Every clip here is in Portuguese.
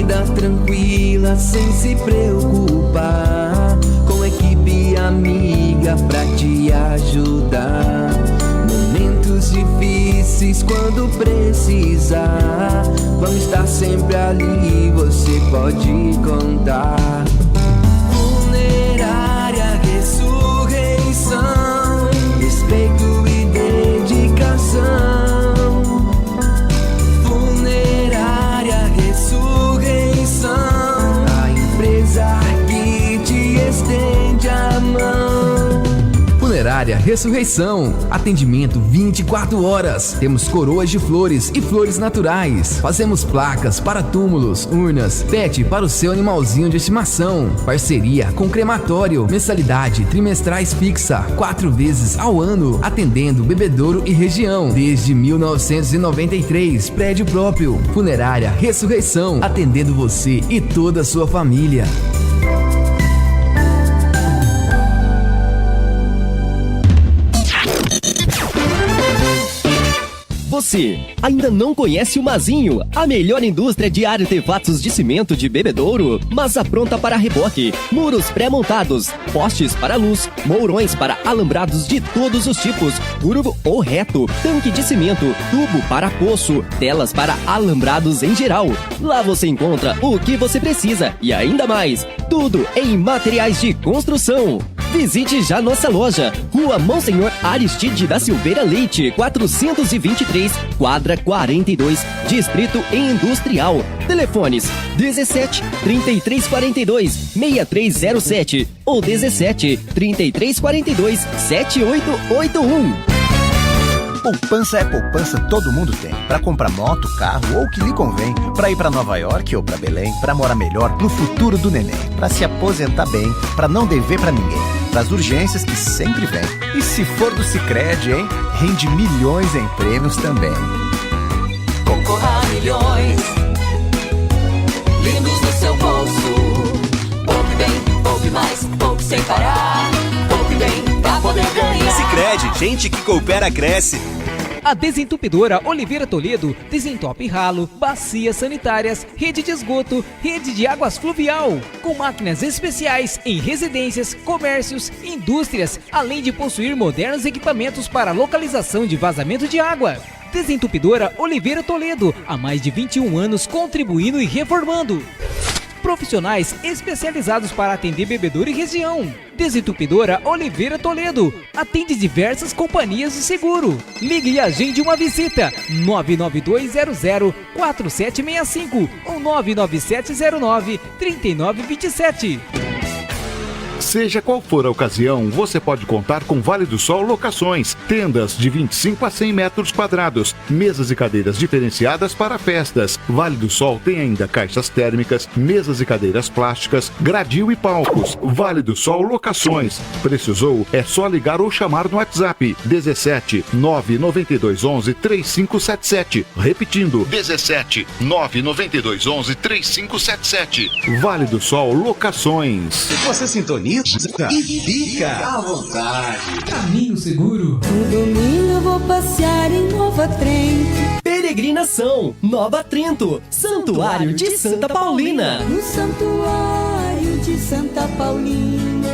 vida tranquila, sem se preocupar, com equipe amiga pra te ajudar. Momentos difíceis quando precisar, vão estar sempre ali, você pode contar. Funerária Ressurreição, respeito e dedicação. Funerária Ressurreição, a empresa que te estende a mão. Funerária Ressurreição, atendimento 24 horas. Temos coroas de flores e flores naturais. Fazemos placas para túmulos, urnas, pet para o seu animalzinho de estimação. Parceria com crematório, mensalidade trimestrais fixa, 4 vezes ao ano, atendendo Bebedouro e região. Desde 1993, prédio próprio. Funerária Ressurreição, atendendo você e toda a sua família. Você ainda não conhece o Mazinho, a melhor indústria de artefatos de cimento de Bebedouro? Massa pronta para reboque, muros pré-montados, postes para luz, mourões para alambrados de todos os tipos, curvo ou reto, tanque de cimento, tubo para poço, telas para alambrados em geral. Lá você encontra o que você precisa e ainda mais, tudo em materiais de construção. Visite já nossa loja, Rua Monsenhor Aristide da Silveira Leite, 423, quadra 42, Distrito Industrial. Telefones 17 33 42 6307 ou 17 33 42 7881. Poupança é poupança, todo mundo tem. Pra comprar moto, carro ou o que lhe convém. Pra ir pra Nova York ou pra Belém. Pra morar melhor no futuro do neném. Pra se aposentar bem, pra não dever pra ninguém. Pras urgências que sempre vem. E se for do Sicredi, hein? Rende milhões em prêmios também. Concorra a milhões lindos no seu bolso. Poupe bem, poupe mais, poupe sem parar. Poupe bem pra poder ganhar. Sicredi, gente que coopera cresce. A Desentupidora Oliveira Toledo desentope ralo, bacias sanitárias, rede de esgoto, rede de águas fluvial, com máquinas especiais em residências, comércios, indústrias, além de possuir modernos equipamentos para localização de vazamento de água. Desentupidora Oliveira Toledo, há mais de 21 anos contribuindo e reformando. Profissionais especializados para atender Bebedouro e região. Desentupidora Oliveira Toledo, atende diversas companhias de seguro. Ligue e agende uma visita, 992004765 ou 997093927. Seja qual for a ocasião, você pode contar com Vale do Sol Locações. Tendas de 25 a 100 metros quadrados, mesas e cadeiras diferenciadas para festas. Vale do Sol tem ainda caixas térmicas, mesas e cadeiras plásticas, gradil e palcos. Vale do Sol Locações. Precisou? É só ligar ou chamar no WhatsApp 17 99211 3577. Repetindo, 17 99211 3577. Vale do Sol Locações. Você sintoniza e fica à vontade. Caminho seguro. No domingo eu vou passear em Nova Trento. Peregrinação Nova Trento, Santuário de Santa Paulina. No Santuário de Santa Paulina.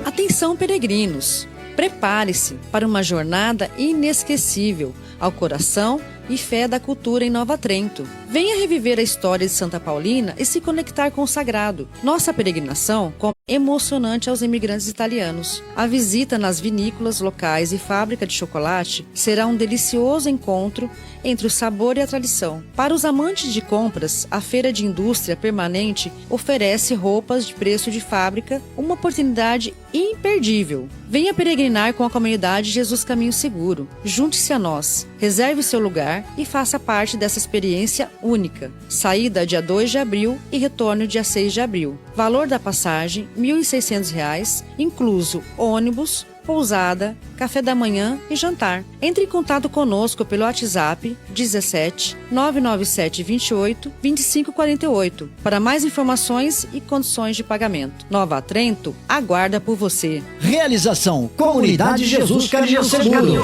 Atenção, peregrinos. Prepare-se para uma jornada inesquecível ao coração e fé da cultura em Nova Trento. Venha reviver a história de Santa Paulina e se conectar com o sagrado. Nossa peregrinação emocionante aos imigrantes italianos. A visita nas vinícolas locais e fábrica de chocolate será um delicioso encontro entre o sabor e a tradição. Para os amantes de compras, a Feira de Indústria Permanente oferece roupas de preço de fábrica, uma oportunidade imperdível. Venha peregrinar com a comunidade Jesus Caminho Seguro. Junte-se a nós, reserve seu lugar e faça parte dessa experiência única. Saída dia 2 de abril e retorno dia 6 de abril. Valor da passagem R$ 1.600, incluso ônibus, pousada, café da manhã e jantar. Entre em contato conosco pelo WhatsApp 17 997 28 25 48 para mais informações e condições de pagamento. Nova Trento aguarda por você. Realização Comunidade Jesus Caminho Seguro.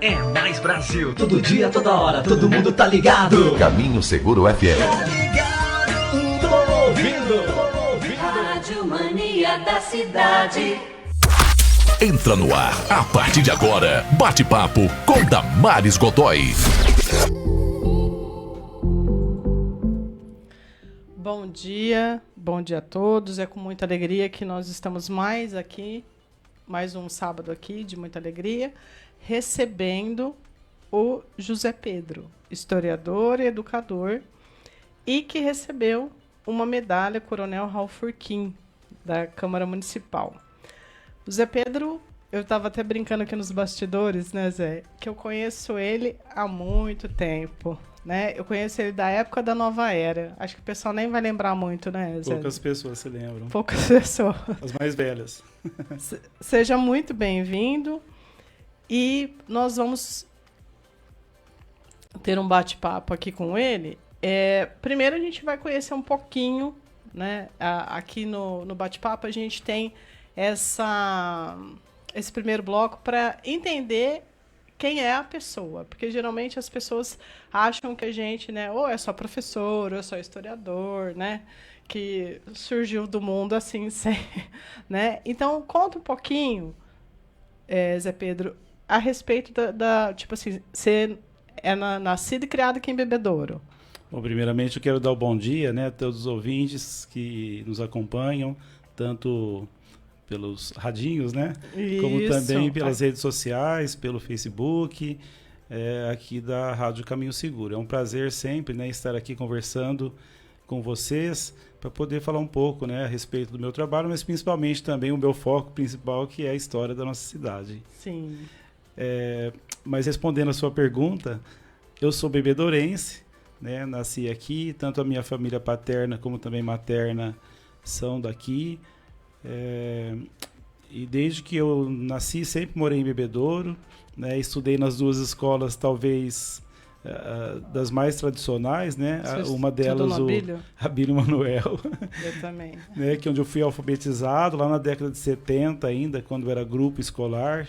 É mais Brasil. Todo dia, toda hora, todo mundo tá ligado. Caminho Seguro FM. Tá ligado, tô ouvindo. Rádio Mania da Cidade. Entra no ar, a partir de agora, bate-papo com Damares Godoy. Bom dia a todos. É com muita alegria que nós estamos mais um sábado aqui, de muita alegria, recebendo o José Pedro, historiador e educador, e que recebeu uma medalha Coronel Raul Furquim, da Câmara Municipal. O Zé Pedro, eu estava até brincando aqui nos bastidores, né, Zé? Que eu conheço ele há muito tempo, né? Eu conheço ele da época da Nova Era. Acho que o pessoal nem vai lembrar muito, né, Zé? Poucas pessoas se lembram. Poucas pessoas. As mais velhas. Seja muito bem-vindo. E nós vamos ter um bate-papo aqui com ele. Primeiro a gente vai conhecer um pouquinho, né? Aqui no bate-papo a gente tem esse primeiro bloco para entender quem é a pessoa, porque geralmente as pessoas acham que a gente, né, ou é só professor, ou é só historiador, né, que surgiu do mundo assim, né? Então conta um pouquinho, Zé Pedro, a respeito tipo assim, você é nascido e criado aqui em Bebedouro. Bom, primeiramente eu quero dar o bom dia, né, a todos os ouvintes que nos acompanham, tanto pelos radinhos, né? Isso, como também pelas redes sociais, pelo Facebook, aqui da Rádio Caminho Seguro. É um prazer sempre, né, estar aqui conversando com vocês para poder falar um pouco, né, a respeito do meu trabalho, mas principalmente também o meu foco principal, que é a história da nossa cidade. Sim. Mas respondendo a sua pergunta, eu sou bebedourense, né? Nasci aqui, tanto a minha família paterna como também materna são daqui. E desde que eu nasci sempre morei em Bebedouro, né? Estudei nas duas escolas talvez das mais tradicionais, né? Uma delas a Abílio Manuel. Eu também. Né? Que é onde eu fui alfabetizado lá na década de 70 ainda, quando era grupo escolar.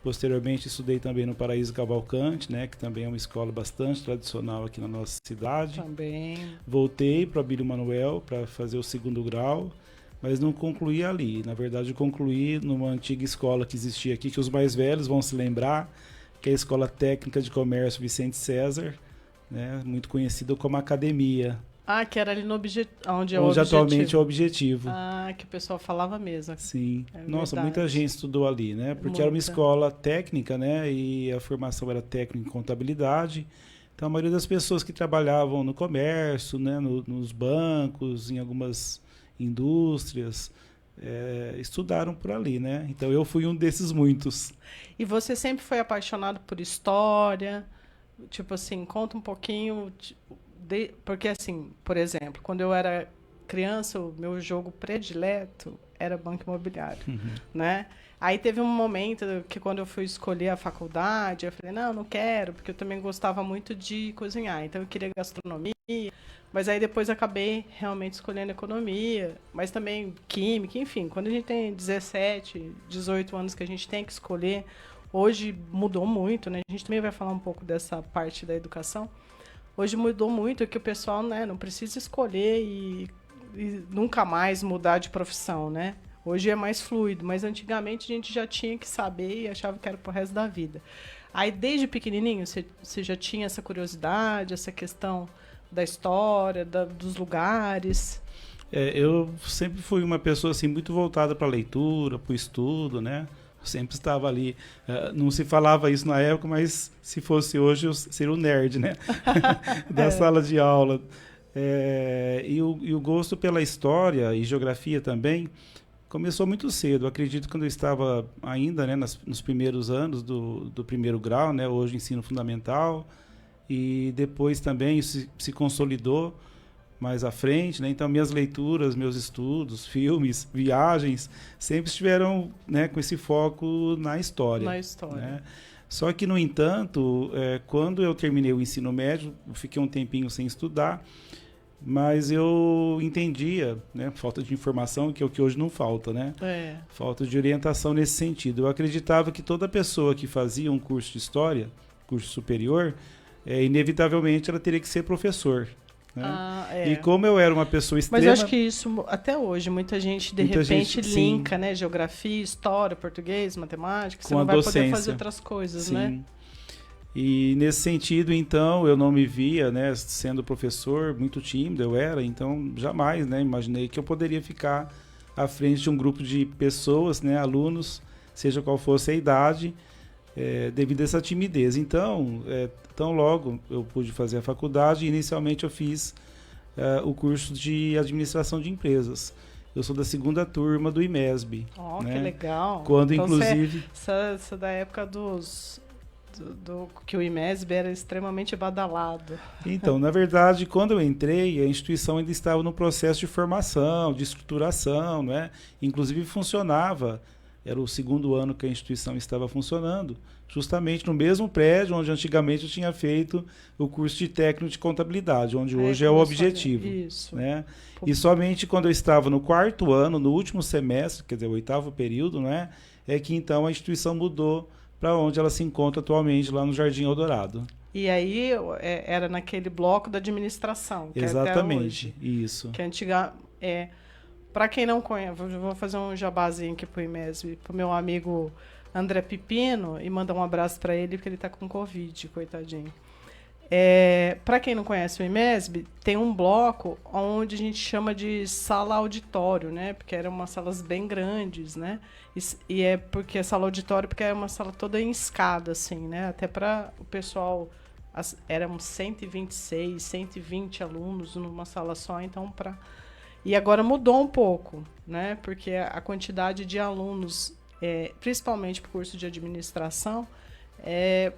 Posteriormente estudei também no Paraíso Cavalcante, né? Que também é uma escola bastante tradicional aqui na nossa cidade. Também. Voltei para o Abílio Manuel para fazer o segundo grau. Mas não concluí ali. Na verdade, eu concluí numa antiga escola que existia aqui, que os mais velhos vão se lembrar, que é a Escola Técnica de Comércio Vicente César, né, muito conhecida como Academia. Que era ali no onde atualmente é o Objetivo. Que o pessoal falava mesmo. Sim. Nossa, muita gente estudou ali, né? Porque era uma escola técnica, né? E a formação era técnica em contabilidade. Então, a maioria das pessoas que trabalhavam no comércio, né, nos bancos, em algumas indústrias, estudaram por ali, né? Então eu fui um desses muitos. E você sempre foi apaixonado por história? Tipo assim, conta um pouquinho, porque assim, por exemplo, quando eu era criança, o meu jogo predileto era Banco Imobiliário, né? Aí teve um momento que quando eu fui escolher a faculdade, eu falei, não quero, porque eu também gostava muito de cozinhar, então eu queria gastronomia. Mas aí depois acabei realmente escolhendo economia, mas também química, enfim. Quando a gente tem 17, 18 anos que a gente tem que escolher, hoje mudou muito, né? A gente também vai falar um pouco dessa parte da educação. Hoje mudou muito que o pessoal, né, não precisa escolher e nunca mais mudar de profissão, né? Hoje é mais fluido, mas antigamente a gente já tinha que saber e achava que era pro resto da vida. Aí desde pequenininho você já tinha essa curiosidade, essa questão da história, dos lugares? Eu sempre fui uma pessoa assim, muito voltada para a leitura, para o estudo, né? Eu sempre estava ali. Não se falava isso na época, mas se fosse hoje eu seria o nerd, né? Da sala de aula. E o gosto pela história e geografia também começou muito cedo. Eu acredito que quando eu estava ainda, né, nos primeiros anos do primeiro grau, né? Hoje ensino fundamental. E depois também isso se consolidou mais à frente, né? Então minhas leituras, meus estudos, filmes, viagens sempre estiveram, né, com esse foco na história. Na história. Né? Só que, no entanto, quando eu terminei o ensino médio, eu fiquei um tempinho sem estudar, mas eu entendia, né, falta de informação, que é o que hoje não falta, né? Falta de orientação nesse sentido. Eu acreditava que toda pessoa que fazia um curso de história, curso superior, inevitavelmente ela teria que ser professor. Né? E como eu era uma pessoa extrema... Mas eu acho que isso, até hoje, muita gente, de repente, linka, né? Geografia, história, português, matemática, você não vai poder fazer outras coisas, né? E nesse sentido, então, eu não me via, né, sendo professor, muito tímido eu era, então jamais, né, imaginei que eu poderia ficar à frente de um grupo de pessoas, né, alunos, seja qual fosse a idade, devido a essa timidez. Então, tão logo eu pude fazer a faculdade, inicialmente eu fiz o curso de administração de empresas. Eu sou da 2ª turma do IMESB. Né? Que legal. Quando, então, inclusive... Você é da época que o IMESB era extremamente badalado. Então, na verdade, quando eu entrei, a instituição ainda estava no processo de formação, de estruturação, né? Inclusive funcionava, era o 2º ano que a instituição estava funcionando, justamente no mesmo prédio onde antigamente eu tinha feito o curso de técnico de contabilidade, onde hoje é o objetivo. Isso. Né? E somente quando eu estava no 4º ano, no último semestre, quer dizer, o 8º período, né? É que então a instituição mudou para onde ela se encontra atualmente, lá no Jardim Eldorado. E aí era naquele bloco da administração. Que exatamente, até hoje, isso. Que antiga, para quem não conhece, vou fazer um jabazinho aqui pro IMESB, pro meu amigo André Pipino, e mandar um abraço para ele, porque ele está com Covid, coitadinho. Para quem não conhece o IMESB, tem um bloco onde a gente chama de sala auditório, né? Porque eram umas salas bem grandes, né? E é porque sala auditório porque é uma sala toda em escada, assim, né? Até para o pessoal, eram 126, 120 alunos numa sala só, então E agora mudou um pouco, né? Porque a quantidade de alunos, principalmente para o curso de administração,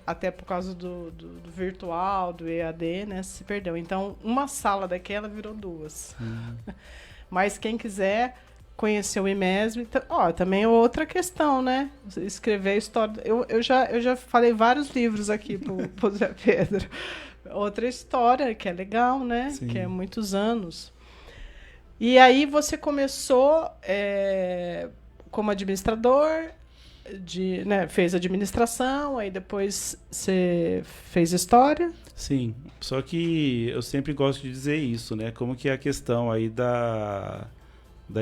até por causa do virtual, do EAD, né, se perdeu. Então, uma sala daquela virou 2. Mas quem quiser conhecer o IMESB, também é outra questão, né? Escrever a história. Eu já falei vários livros aqui pro Zé Pedro. Outra história que é legal, né? Sim. Que é muitos anos. E aí você começou como administrador, fez administração, aí depois você fez história. Sim, só que eu sempre gosto de dizer isso, né? Como que é a questão aí da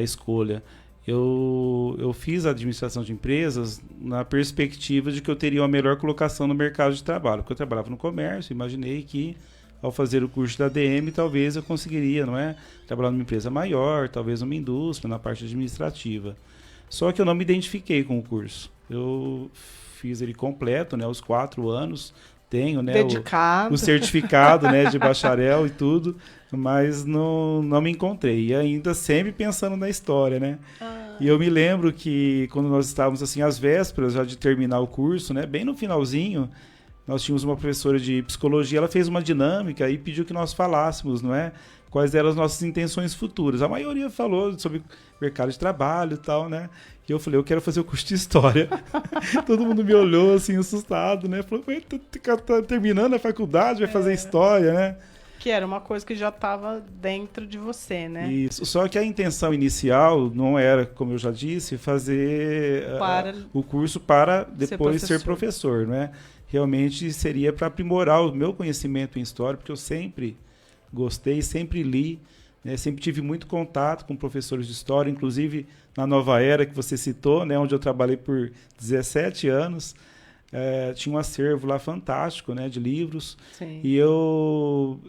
escolha. Eu fiz a administração de empresas na perspectiva de que eu teria uma melhor colocação no mercado de trabalho, porque eu trabalhava no comércio, imaginei que ao fazer o curso da ADM, talvez eu conseguiria, não é? Trabalhar numa empresa maior, talvez numa indústria, na parte administrativa. Só que eu não me identifiquei com o curso. Eu fiz ele completo, né, os 4 anos, tenho, né, o certificado, né, de bacharel e tudo, mas não me encontrei. E ainda sempre pensando na história, né? E eu me lembro que quando nós estávamos assim às vésperas já de terminar o curso, né, bem no finalzinho, nós tínhamos uma professora de psicologia, ela fez uma dinâmica e pediu que nós falássemos, não é? Quais eram as nossas intenções futuras. A maioria falou sobre mercado de trabalho e tal, né? E eu falei, eu quero fazer o curso de História. Todo mundo me olhou assim, assustado, né? Falou, tá terminando a faculdade, vai fazer História, né? Que era uma coisa que já estava dentro de você, né? Isso. Só que a intenção inicial não era, como eu já disse, fazer o curso para depois ser professor, né? Realmente seria para aprimorar o meu conhecimento em História, porque eu sempre gostei, sempre li, né? Sempre tive muito contato com professores de História, inclusive na Nova Era, que você citou, né? Onde eu trabalhei por 17 anos. Tinha um acervo lá fantástico, né, de livros. Sim. E eu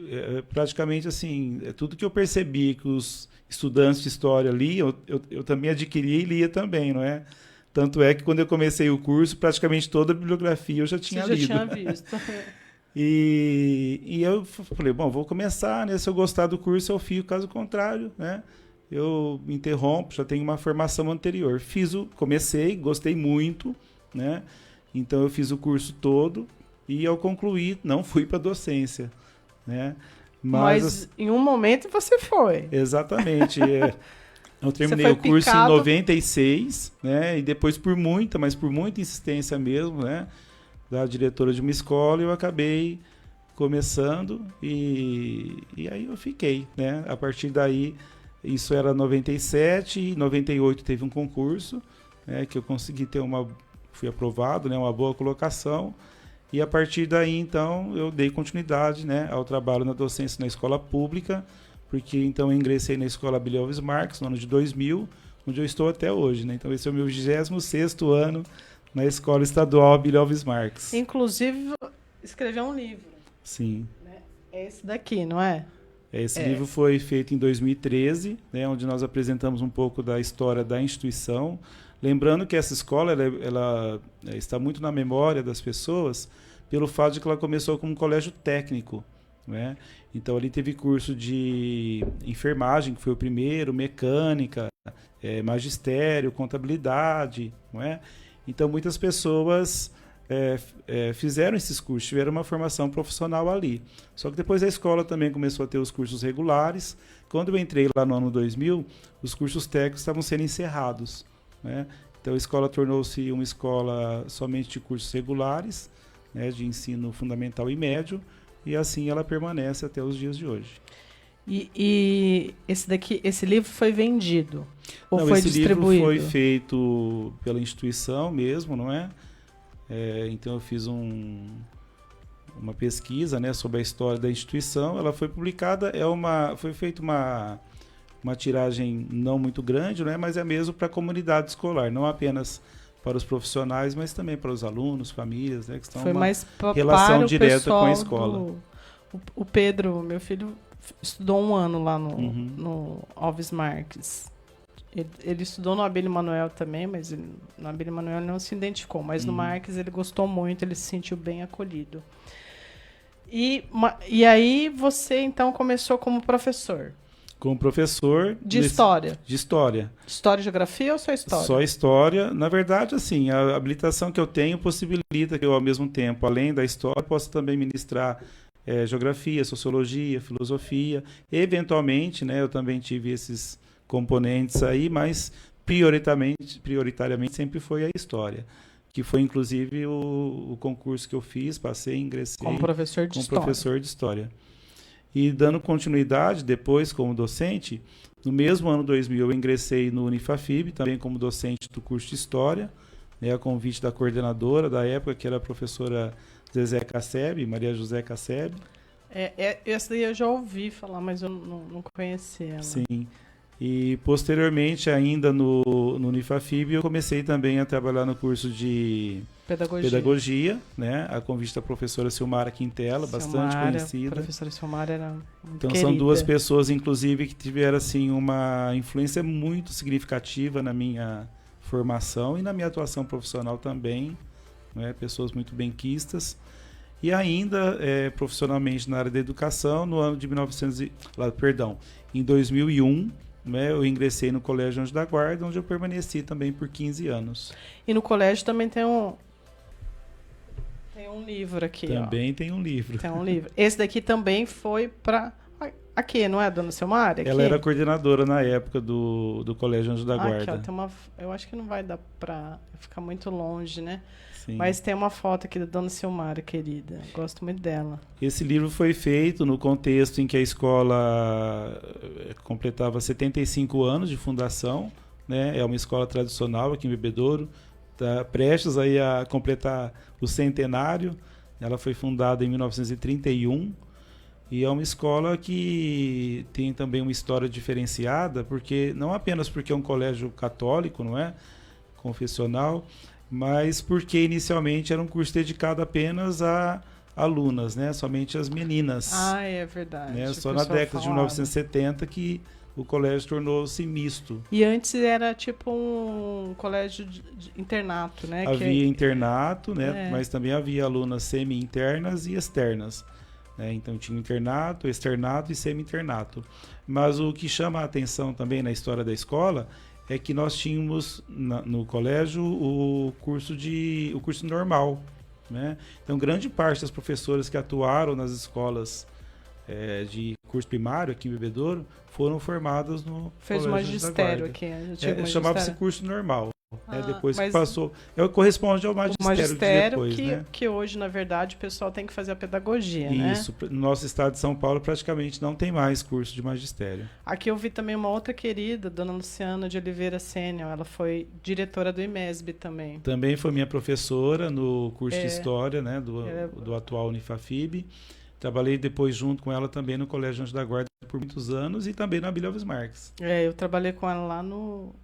praticamente assim, tudo que eu percebi que os estudantes de História liam, eu também adquiria e lia também, não é? Tanto é que quando eu comecei o curso, praticamente toda a bibliografia eu já tinha lido. Você já tinha visto. E eu falei, bom, vou começar, né? Se eu gostar do curso, eu fico, caso contrário, né? Eu me interrompo, já tenho uma formação anterior. Comecei, gostei muito, né? Então eu fiz o curso todo e ao concluir, não fui para docência, né? Mas em um momento você foi. Exatamente. Eu terminei o curso em 96, né? E depois por muita insistência mesmo, né? Da diretora de uma escola, eu acabei começando e aí eu fiquei, né? A partir daí, isso era 97, e 98 teve um concurso, né? Que eu consegui fui aprovado, né? Uma boa colocação. E a partir daí, então, eu dei continuidade, né, ao trabalho na docência na escola pública, porque então eu ingressei na escola Abílio Alves Marques no ano de 2000, onde eu estou até hoje, né? Então esse é o meu 26º ano na escola estadual Abílio Alves Marques. Inclusive, escreveu um livro. Sim. Né? É esse daqui, não é? Esse livro foi feito em 2013, né, onde nós apresentamos um pouco da história da instituição. Lembrando que essa escola ela está muito na memória das pessoas pelo fato de que ela começou como um colégio técnico, né? Então ali teve curso de enfermagem, que foi o primeiro, mecânica, magistério, contabilidade, não é? Então muitas pessoas fizeram esses cursos, tiveram uma formação profissional ali. Só que depois a escola também começou a ter os cursos regulares. Quando eu entrei lá no ano 2000, os cursos técnicos estavam sendo encerrados, né? Então a escola tornou-se uma escola somente de cursos regulares, né, de ensino fundamental e médio, e assim ela permanece até os dias de hoje. E esse livro foi vendido? Ou não, foi esse distribuído? Livro foi feito pela instituição mesmo, não é? Então eu fiz uma pesquisa, né, sobre a história da instituição. Ela foi publicada, foi feita uma tiragem não muito grande, né, mas é mesmo para a comunidade escolar, não apenas para os profissionais, mas também para os alunos, famílias, né, que estão uma relação direta com a escola. O Pedro, meu filho, estudou um ano lá no Alves Marques. Ele estudou no Abílio Manuel também, mas no Abílio Manuel ele não se identificou, mas no Marques ele gostou muito, ele se sentiu bem acolhido. E aí você então começou como professor? Como professor de história. De história. História e geografia ou só história? Só história. Na verdade, assim, a habilitação que eu tenho possibilita que eu, ao mesmo tempo, além da história, possa também ministrar geografia, sociologia, filosofia. Eventualmente, né, eu também tive esses componentes aí, mas prioritariamente sempre foi a história, que foi inclusive o concurso que eu fiz, passei, ingressei como professor de história. E dando continuidade depois como docente, no mesmo ano 2000 eu ingressei no Unifafib, também como docente do curso de História, né, a convite da coordenadora da época, que era a professora Zezé Casseb, Maria José Casseb. Essa daí eu já ouvi falar, mas eu não conhecia ela. Sim. E posteriormente, ainda no Unifafib, eu comecei também a trabalhar no curso de pedagogia, né? A convite da professora Silmara Quintela, bastante conhecida. A professora Silmara era muito então querida. São duas pessoas, inclusive, que tiveram assim, uma influência muito significativa na minha formação e na minha atuação profissional também, né? Pessoas muito benquistas. E ainda profissionalmente na área da educação, no ano de em 2001, né, eu ingressei no Colégio Anjo da Guarda, onde eu permaneci também por 15 anos. E no colégio também tem um livro aqui. Também tem um livro. Tem um livro. Esse daqui também foi para... Aqui, não é, dona Silmara? Ela era coordenadora na época do Colégio Anjo da Guarda. Aqui, ó, eu acho que não vai dar para ficar muito longe, né? Sim. Mas tem uma foto aqui da dona Silmara, querida. Gosto muito dela. Esse livro foi feito no contexto em que a escola completava 75 anos de fundação, né? É uma escola tradicional aqui em Bebedouro, está prestes aí a completar o centenário. Ela foi fundada em 1931 e é uma escola que tem também uma história diferenciada, porque não apenas porque é um colégio católico, não é? Confessional, mas porque inicialmente era um curso dedicado apenas a alunas, né? Somente as meninas. É verdade. Né? Só na década de 1970 que o colégio tornou-se misto. E antes era tipo um colégio de internato, né? Havia internato, né? Mas também havia alunas semi-internas e externas. Né? Então tinha internato, externato e semi-internato. Mas o que chama a atenção também na história da escola é que nós tínhamos no colégio o curso normal, né? Então grande parte das professoras que atuaram nas escolas de curso primário aqui em Bebedouro foram formadas no Fez Colégio magistério aqui. Chamava-se curso normal. Depois que passou. Corresponde ao magistério depois, que, né? Que hoje, na verdade, o pessoal tem que fazer a pedagogia, né? Isso. No nosso estado de São Paulo, praticamente não tem mais curso de magistério. Aqui eu vi também uma outra querida, dona Luciana de Oliveira Sênior. Ela foi diretora do IMESB também. Também foi minha professora no curso de História, né? Do atual Unifafib. Trabalhei depois junto com ela também no Colégio Anjo da Guarda por muitos anos e também na Abílio Alves Marques. Eu trabalhei com ela lá no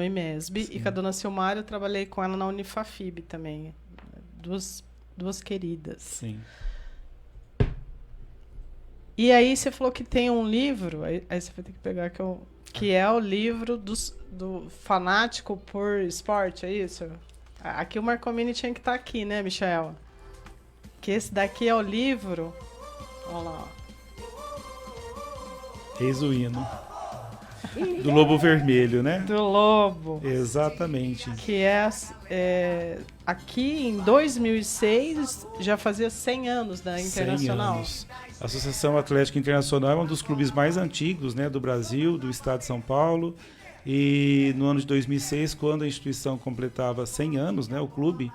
IMESB. Sim. E com a dona Silmara eu trabalhei com ela na Unifafib também. Duas queridas. Sim. E aí você falou que tem um livro, aí você vai ter que pegar que é o livro do fanático por esporte, é isso? Aqui o Marcomini tinha que estar aqui, né, Michel? Que esse daqui é o livro... Olha lá. Eis o hino. Do Lobo Vermelho, né? Do Lobo. Exatamente. Que aqui em 2006 já fazia 100 anos da Internacional. 100 anos. A Associação Atlética Internacional é um dos clubes mais antigos, né, do Brasil, do estado de São Paulo. E no ano de 2006, quando a instituição completava 100 anos, né, o clube,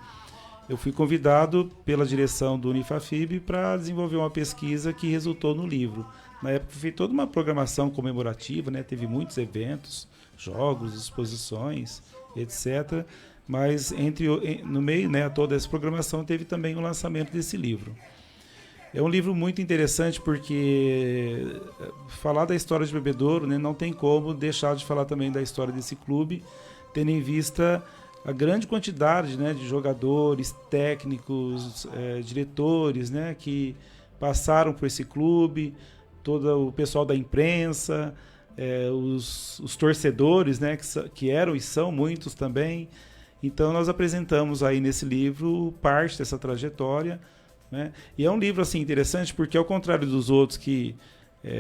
eu fui convidado pela direção do Unifafib para desenvolver uma pesquisa que resultou no livro. Na época foi toda uma programação comemorativa, né? Teve muitos eventos, jogos, exposições, etc. Mas no meio, né, toda essa programação teve também o lançamento desse livro. É um livro muito interessante porque falar da história de Bebedouro, né, não tem como deixar de falar também da história desse clube, tendo em vista a grande quantidade, né, de jogadores, técnicos, diretores, né, que passaram por esse clube, todo o pessoal da imprensa, os torcedores, né, que eram e são muitos também. Então nós apresentamos aí nesse livro parte dessa trajetória, né? E é um livro assim interessante porque, ao contrário dos outros que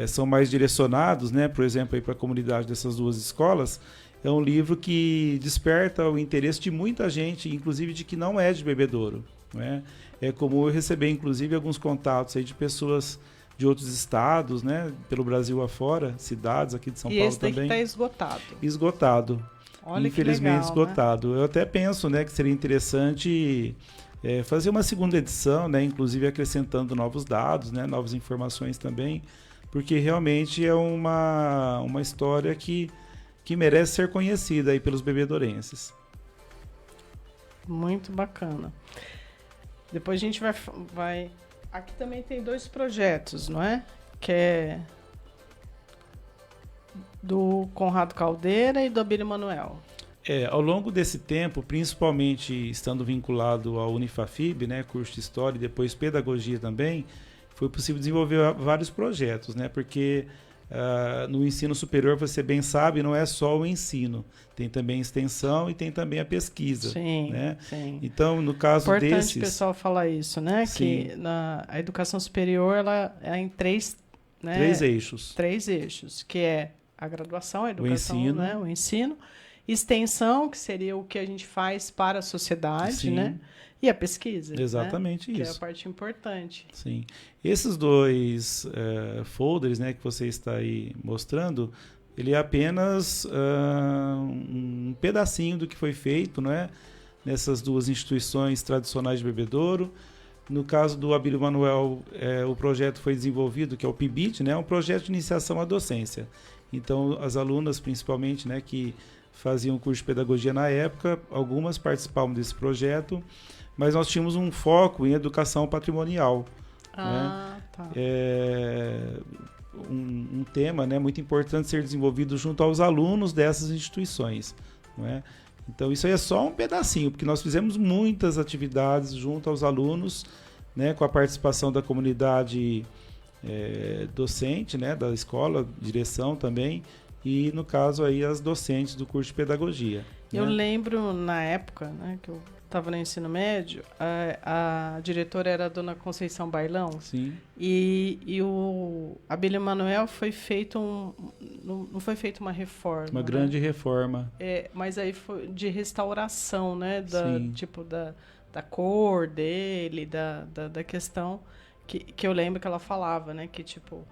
são mais direcionados, né, por exemplo, para a comunidade dessas duas escolas, é um livro que desperta o interesse de muita gente, inclusive de que não é de Bebedouro, né? É comum eu receber, inclusive, alguns contatos aí de pessoas de outros estados, né, pelo Brasil afora, cidades aqui de São Paulo também. E esse daqui está esgotado. Esgotado. Olha, infelizmente, que legal, esgotado. né? Eu até penso, né, que seria interessante fazer uma segunda edição, né, inclusive acrescentando novos dados, né, novas informações também, porque realmente é uma história que merece ser conhecida aí pelos bebedourenses. Muito bacana. Depois a gente vai... Aqui também tem 2 projetos, não é? Que é do Conrado Caldeira e do Abílio Manuel. Ao longo desse tempo, principalmente estando vinculado ao Unifafib, né, curso de História e depois Pedagogia também, foi possível desenvolver vários projetos, né, porque no ensino superior, você bem sabe, não é só o ensino, tem também a extensão e tem também a pesquisa. Sim, né? Sim. Então, no caso desses... Importante o pessoal falar isso, né? Sim. Que a educação superior ela é em 3, né? 3 eixos. 3 eixos, que é a graduação, a educação, o ensino, né? O ensino, extensão, que seria o que a gente faz para a sociedade, Sim. né? E a pesquisa. Exatamente, né? isso. Que é a parte importante. Sim. Esses 2 folders, né, que você está aí mostrando, ele é apenas um pedacinho do que foi feito, não é? Nessas 2 instituições tradicionais de Bebedouro. No caso do Abílio Manuel, o projeto foi desenvolvido, que é o PIBIT, né? Um projeto de iniciação à docência. Então, as alunas, principalmente, né, que faziam curso de pedagogia na época, algumas participavam desse projeto, mas nós tínhamos um foco em educação patrimonial. Ah, né? Tá. Um tema, né, muito importante ser desenvolvido junto aos alunos dessas instituições. Não é? Então, isso aí é só um pedacinho, porque nós fizemos muitas atividades junto aos alunos, né, com a participação da comunidade docente, né, da escola, direção também, e, no caso, aí, as docentes do curso de pedagogia. Eu né? lembro, na época, né, que eu estava no ensino médio, a diretora era a dona Conceição Bailão. Sim. E o Abílio Manuel foi feito não foi feita uma reforma. Uma grande reforma. Mas aí foi de restauração, né? Sim. Tipo, da cor dele, da questão que eu lembro que ela falava, né? Que, tipo,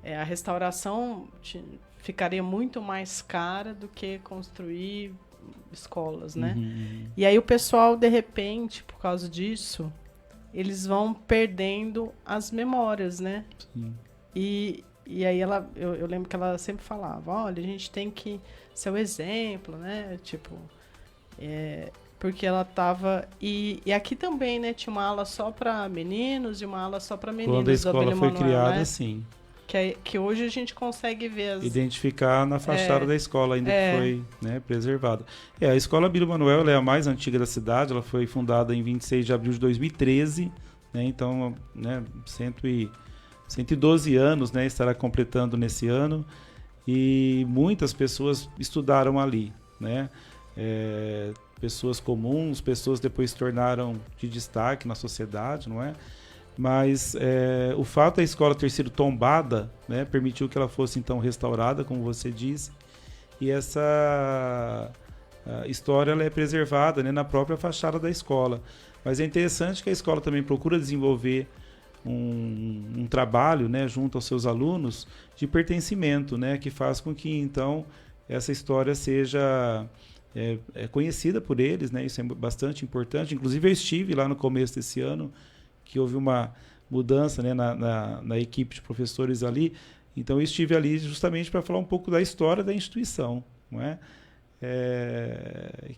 a restauração ficaria muito mais cara do que construir escolas, né? E aí o pessoal, de repente, por causa disso, eles vão perdendo as memórias, né? Sim. E aí eu lembro que ela sempre falava, olha, a gente tem que ser o exemplo, né? Tipo, porque ela tava... E aqui também, né? Tinha uma ala só para meninos e uma ala só para meninas. Quando a escola foi criada, né? sim. Que hoje a gente consegue ver identificar na fachada da escola, ainda que foi, né, preservada. A Escola Abílio Manuel, ela é a mais antiga da cidade, ela foi fundada em 26 de abril de 2013, né, então, né, 112 anos, né, estará completando nesse ano, e muitas pessoas estudaram ali, né, pessoas comuns, pessoas depois se tornaram de destaque na sociedade, não é? Mas o fato da escola ter sido tombada, né, permitiu que ela fosse então restaurada, como você disse, e essa história ela é preservada, né, na própria fachada da escola. Mas é interessante que a escola também procura desenvolver um trabalho, né, junto aos seus alunos de pertencimento, né, que faz com que então essa história seja conhecida por eles, né, isso é bastante importante. Inclusive eu estive lá no começo desse ano, que houve uma mudança, né, na equipe de professores ali. Então eu estive ali justamente para falar um pouco da história da instituição, não é?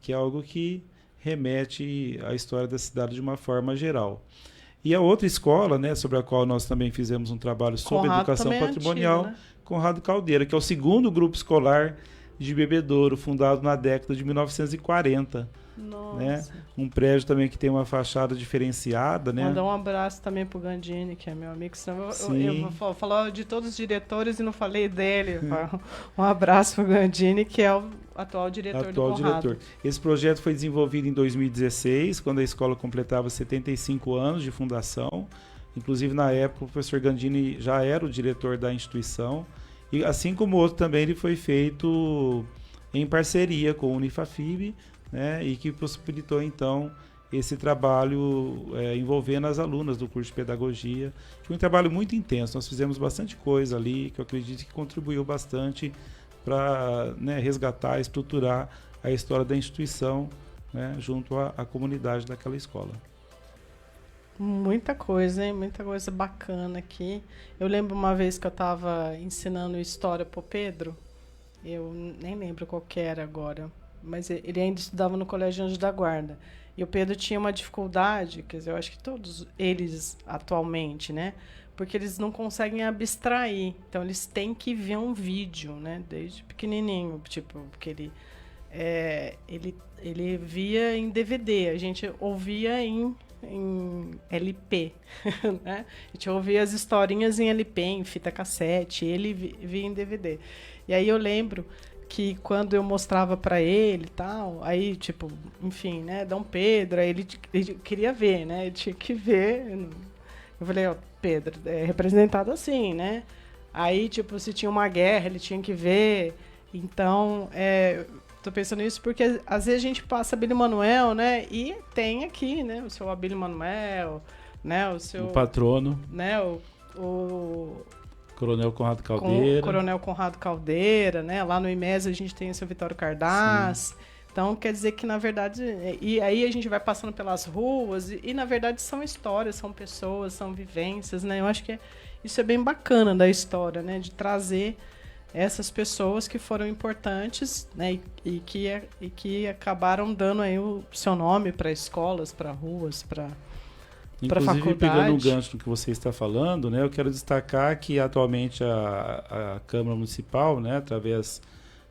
Que é algo que remete à história da cidade de uma forma geral. E a outra escola, né, sobre a qual nós também fizemos um trabalho sobre educação patrimonial, antigo, né? Conrado Caldeira, que é o segundo grupo escolar de Bebedouro, fundado na década de 1940. Nossa. Né? Um prédio também que tem uma fachada diferenciada, né? Mandar um abraço também pro Gandini, que é meu amigo, senão eu vou falar de todos os diretores e não falei dele. Um abraço pro Gandini, que é o atual diretor do Conrado. Esse projeto foi desenvolvido em 2016, quando a escola completava 75 anos de fundação. Inclusive, na época, o professor Gandini já era o diretor da instituição. E assim como o outro também, ele foi feito em parceria com o Unifafib, né, e que possibilitou então esse trabalho envolvendo as alunas do curso de pedagogia. Foi um trabalho muito intenso, nós fizemos bastante coisa ali, que eu acredito que contribuiu bastante para, né, resgatar, estruturar a história da instituição, né, junto à comunidade daquela escola. Muita coisa, hein? Muita coisa bacana aqui. Eu lembro uma vez que eu estava ensinando história para o Pedro, eu nem lembro qual que era agora, mas ele ainda estudava no Colégio Anjo da Guarda. E o Pedro tinha uma dificuldade, quer dizer, eu acho que todos eles atualmente, né? Porque eles não conseguem abstrair. Então, eles têm que ver um vídeo, né? Desde pequenininho, tipo, porque ele via em DVD, a gente ouvia em LP, né? A gente ouvia as historinhas em LP, em fita cassete, ele via em DVD. E aí eu lembro que quando eu mostrava para ele e tal, aí, tipo, enfim, né, Dom Pedro, aí ele queria ver, né, ele tinha que ver. Eu falei, ó, Pedro, é representado assim, né? Aí, tipo, se tinha uma guerra, ele tinha que ver. Então, tô pensando nisso porque às vezes a gente passa Abílio Manuel, né, e tem aqui, né, o seu Abílio Manuel, né, o seu... O patrono. Né, o Coronel Conrado Caldeira. Coronel Conrado Caldeira, né? Lá no IMES a gente tem o seu Vitório Cardaz. Sim. Então, quer dizer que, na verdade... E aí a gente vai passando pelas ruas e na verdade, são histórias, são pessoas, são vivências, né? Eu acho que isso é bem bacana da história, né? De trazer essas pessoas que foram importantes, né? E que acabaram dando aí o seu nome para escolas, para ruas, para... Inclusive, pegando o gancho do que você está falando, né, eu quero destacar que atualmente a Câmara Municipal, né, através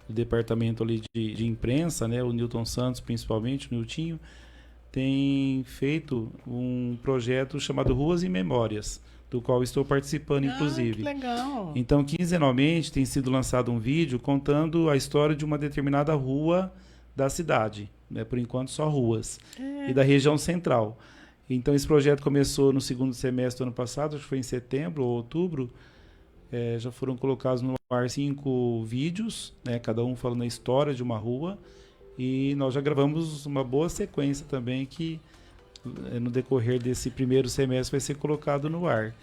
do departamento ali de imprensa, né, o Newton Santos principalmente, o Niltinho, tem feito um projeto chamado Ruas e Memórias, do qual estou participando, inclusive. Que legal! Então, quinzenalmente tem sido lançado um vídeo contando a história de uma determinada rua da cidade, né, por enquanto só ruas, e da região central. Então, esse projeto começou no segundo semestre do ano passado, acho que foi em setembro ou outubro. Já foram colocados no ar 5 vídeos, né, cada um falando a história de uma rua. E nós já gravamos uma boa sequência também que, no decorrer desse primeiro semestre, vai ser colocado no ar.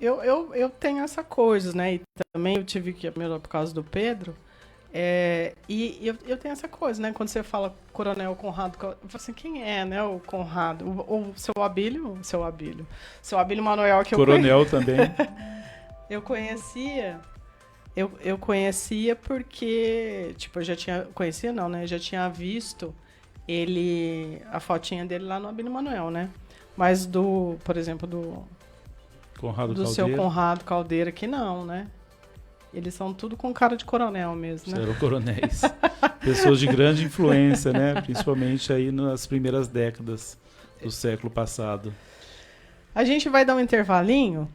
Eu tenho essa coisa, né? E também eu tive que, por causa do Pedro, E eu tenho essa coisa, né? Quando você fala Coronel Conrado, eu falo assim, quem é, né, o Conrado? O seu Abílio Manuel, que Coronel também. Eu conhecia porque, tipo, eu já tinha... Conhecia não, né? Eu já tinha visto a fotinha dele lá no Abílio Manuel, né? Mas por exemplo, do seu Conrado Caldeira, que não, né? Eles são tudo com cara de coronel mesmo, né? Eram coronéis. Pessoas de grande influência, né? Principalmente aí nas primeiras décadas do século passado. A gente vai dar um intervalinho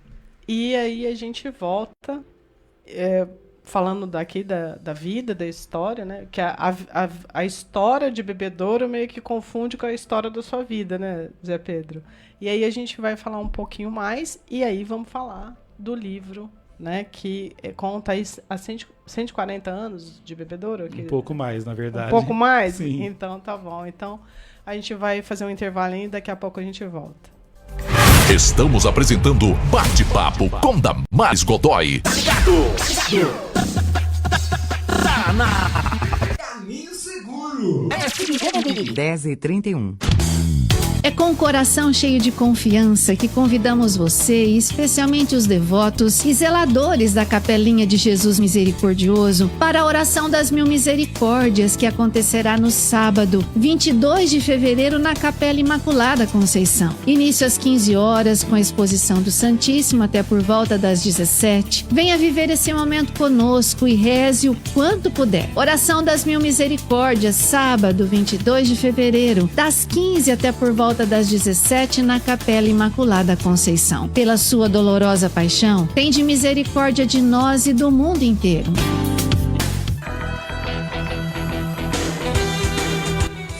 e aí a gente volta falando daqui da vida, da história, né? Que a história de Bebedouro meio que confunde com a história da sua vida, né, Zé Pedro? E aí a gente vai falar um pouquinho mais e aí vamos falar do livro, né, que conta aí há 140 anos de Bebedouro. Um pouco mais, na verdade. Um pouco mais? Sim. Então tá bom. Então a gente vai fazer um intervalinho e daqui a pouco a gente volta. Estamos apresentando Bate-Papo com Damares Godoy. Tá na Caminho Seguro. 10h31. É com o coração cheio de confiança que convidamos você, e especialmente os devotos e zeladores da Capelinha de Jesus Misericordioso, para a oração das Mil Misericórdias, que acontecerá no sábado, 22 de fevereiro, na Capela Imaculada Conceição. Início às 15 horas, com a exposição do Santíssimo até por volta das 17. Venha viver esse momento conosco e reze o quanto puder. Oração das Mil Misericórdias, sábado, 22 de fevereiro, das 15 até por volta das 17 na Capela Imaculada Conceição. Pela sua dolorosa paixão, tende misericórdia de nós e do mundo inteiro.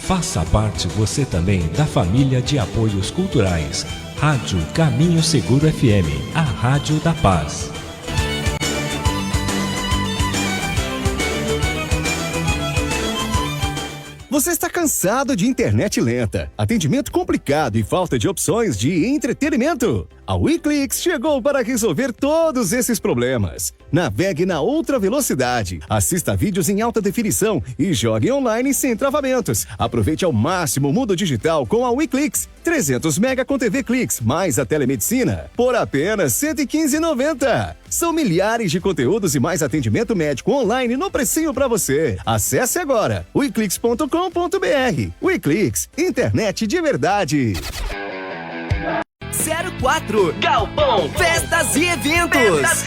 Faça parte você também da família de apoios culturais. Rádio Caminho Seguro FM, a Rádio da Paz. Você está cansado de internet lenta, atendimento complicado e falta de opções de entretenimento? A WeClix chegou para resolver todos esses problemas. Navegue na outra velocidade, assista vídeos em alta definição e jogue online sem travamentos. Aproveite ao máximo o mundo digital com a WeClix. 300 mega com TV Clix, mais a telemedicina, por apenas R$ 115,90. São milhares de conteúdos e mais atendimento médico online no precinho para você. Acesse agora weclix.com.br. WeClix, internet de verdade. 04 Galpão Festas e Eventos.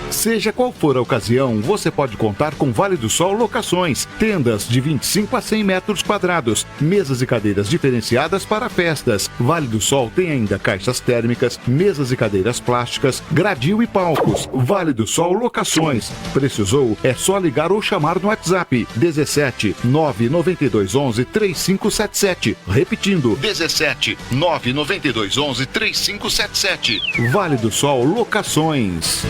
Seja qual for a ocasião, você pode contar com Vale do Sol Locações, tendas de 25 a 100 metros quadrados, mesas e cadeiras diferenciadas para festas. Vale do Sol tem ainda caixas térmicas, mesas e cadeiras plásticas, gradil e palcos. Vale do Sol Locações. Precisou? É só ligar ou chamar no WhatsApp 17 992 11 3577. Repetindo, 17 992 11 3577. Vale do Sol Locações.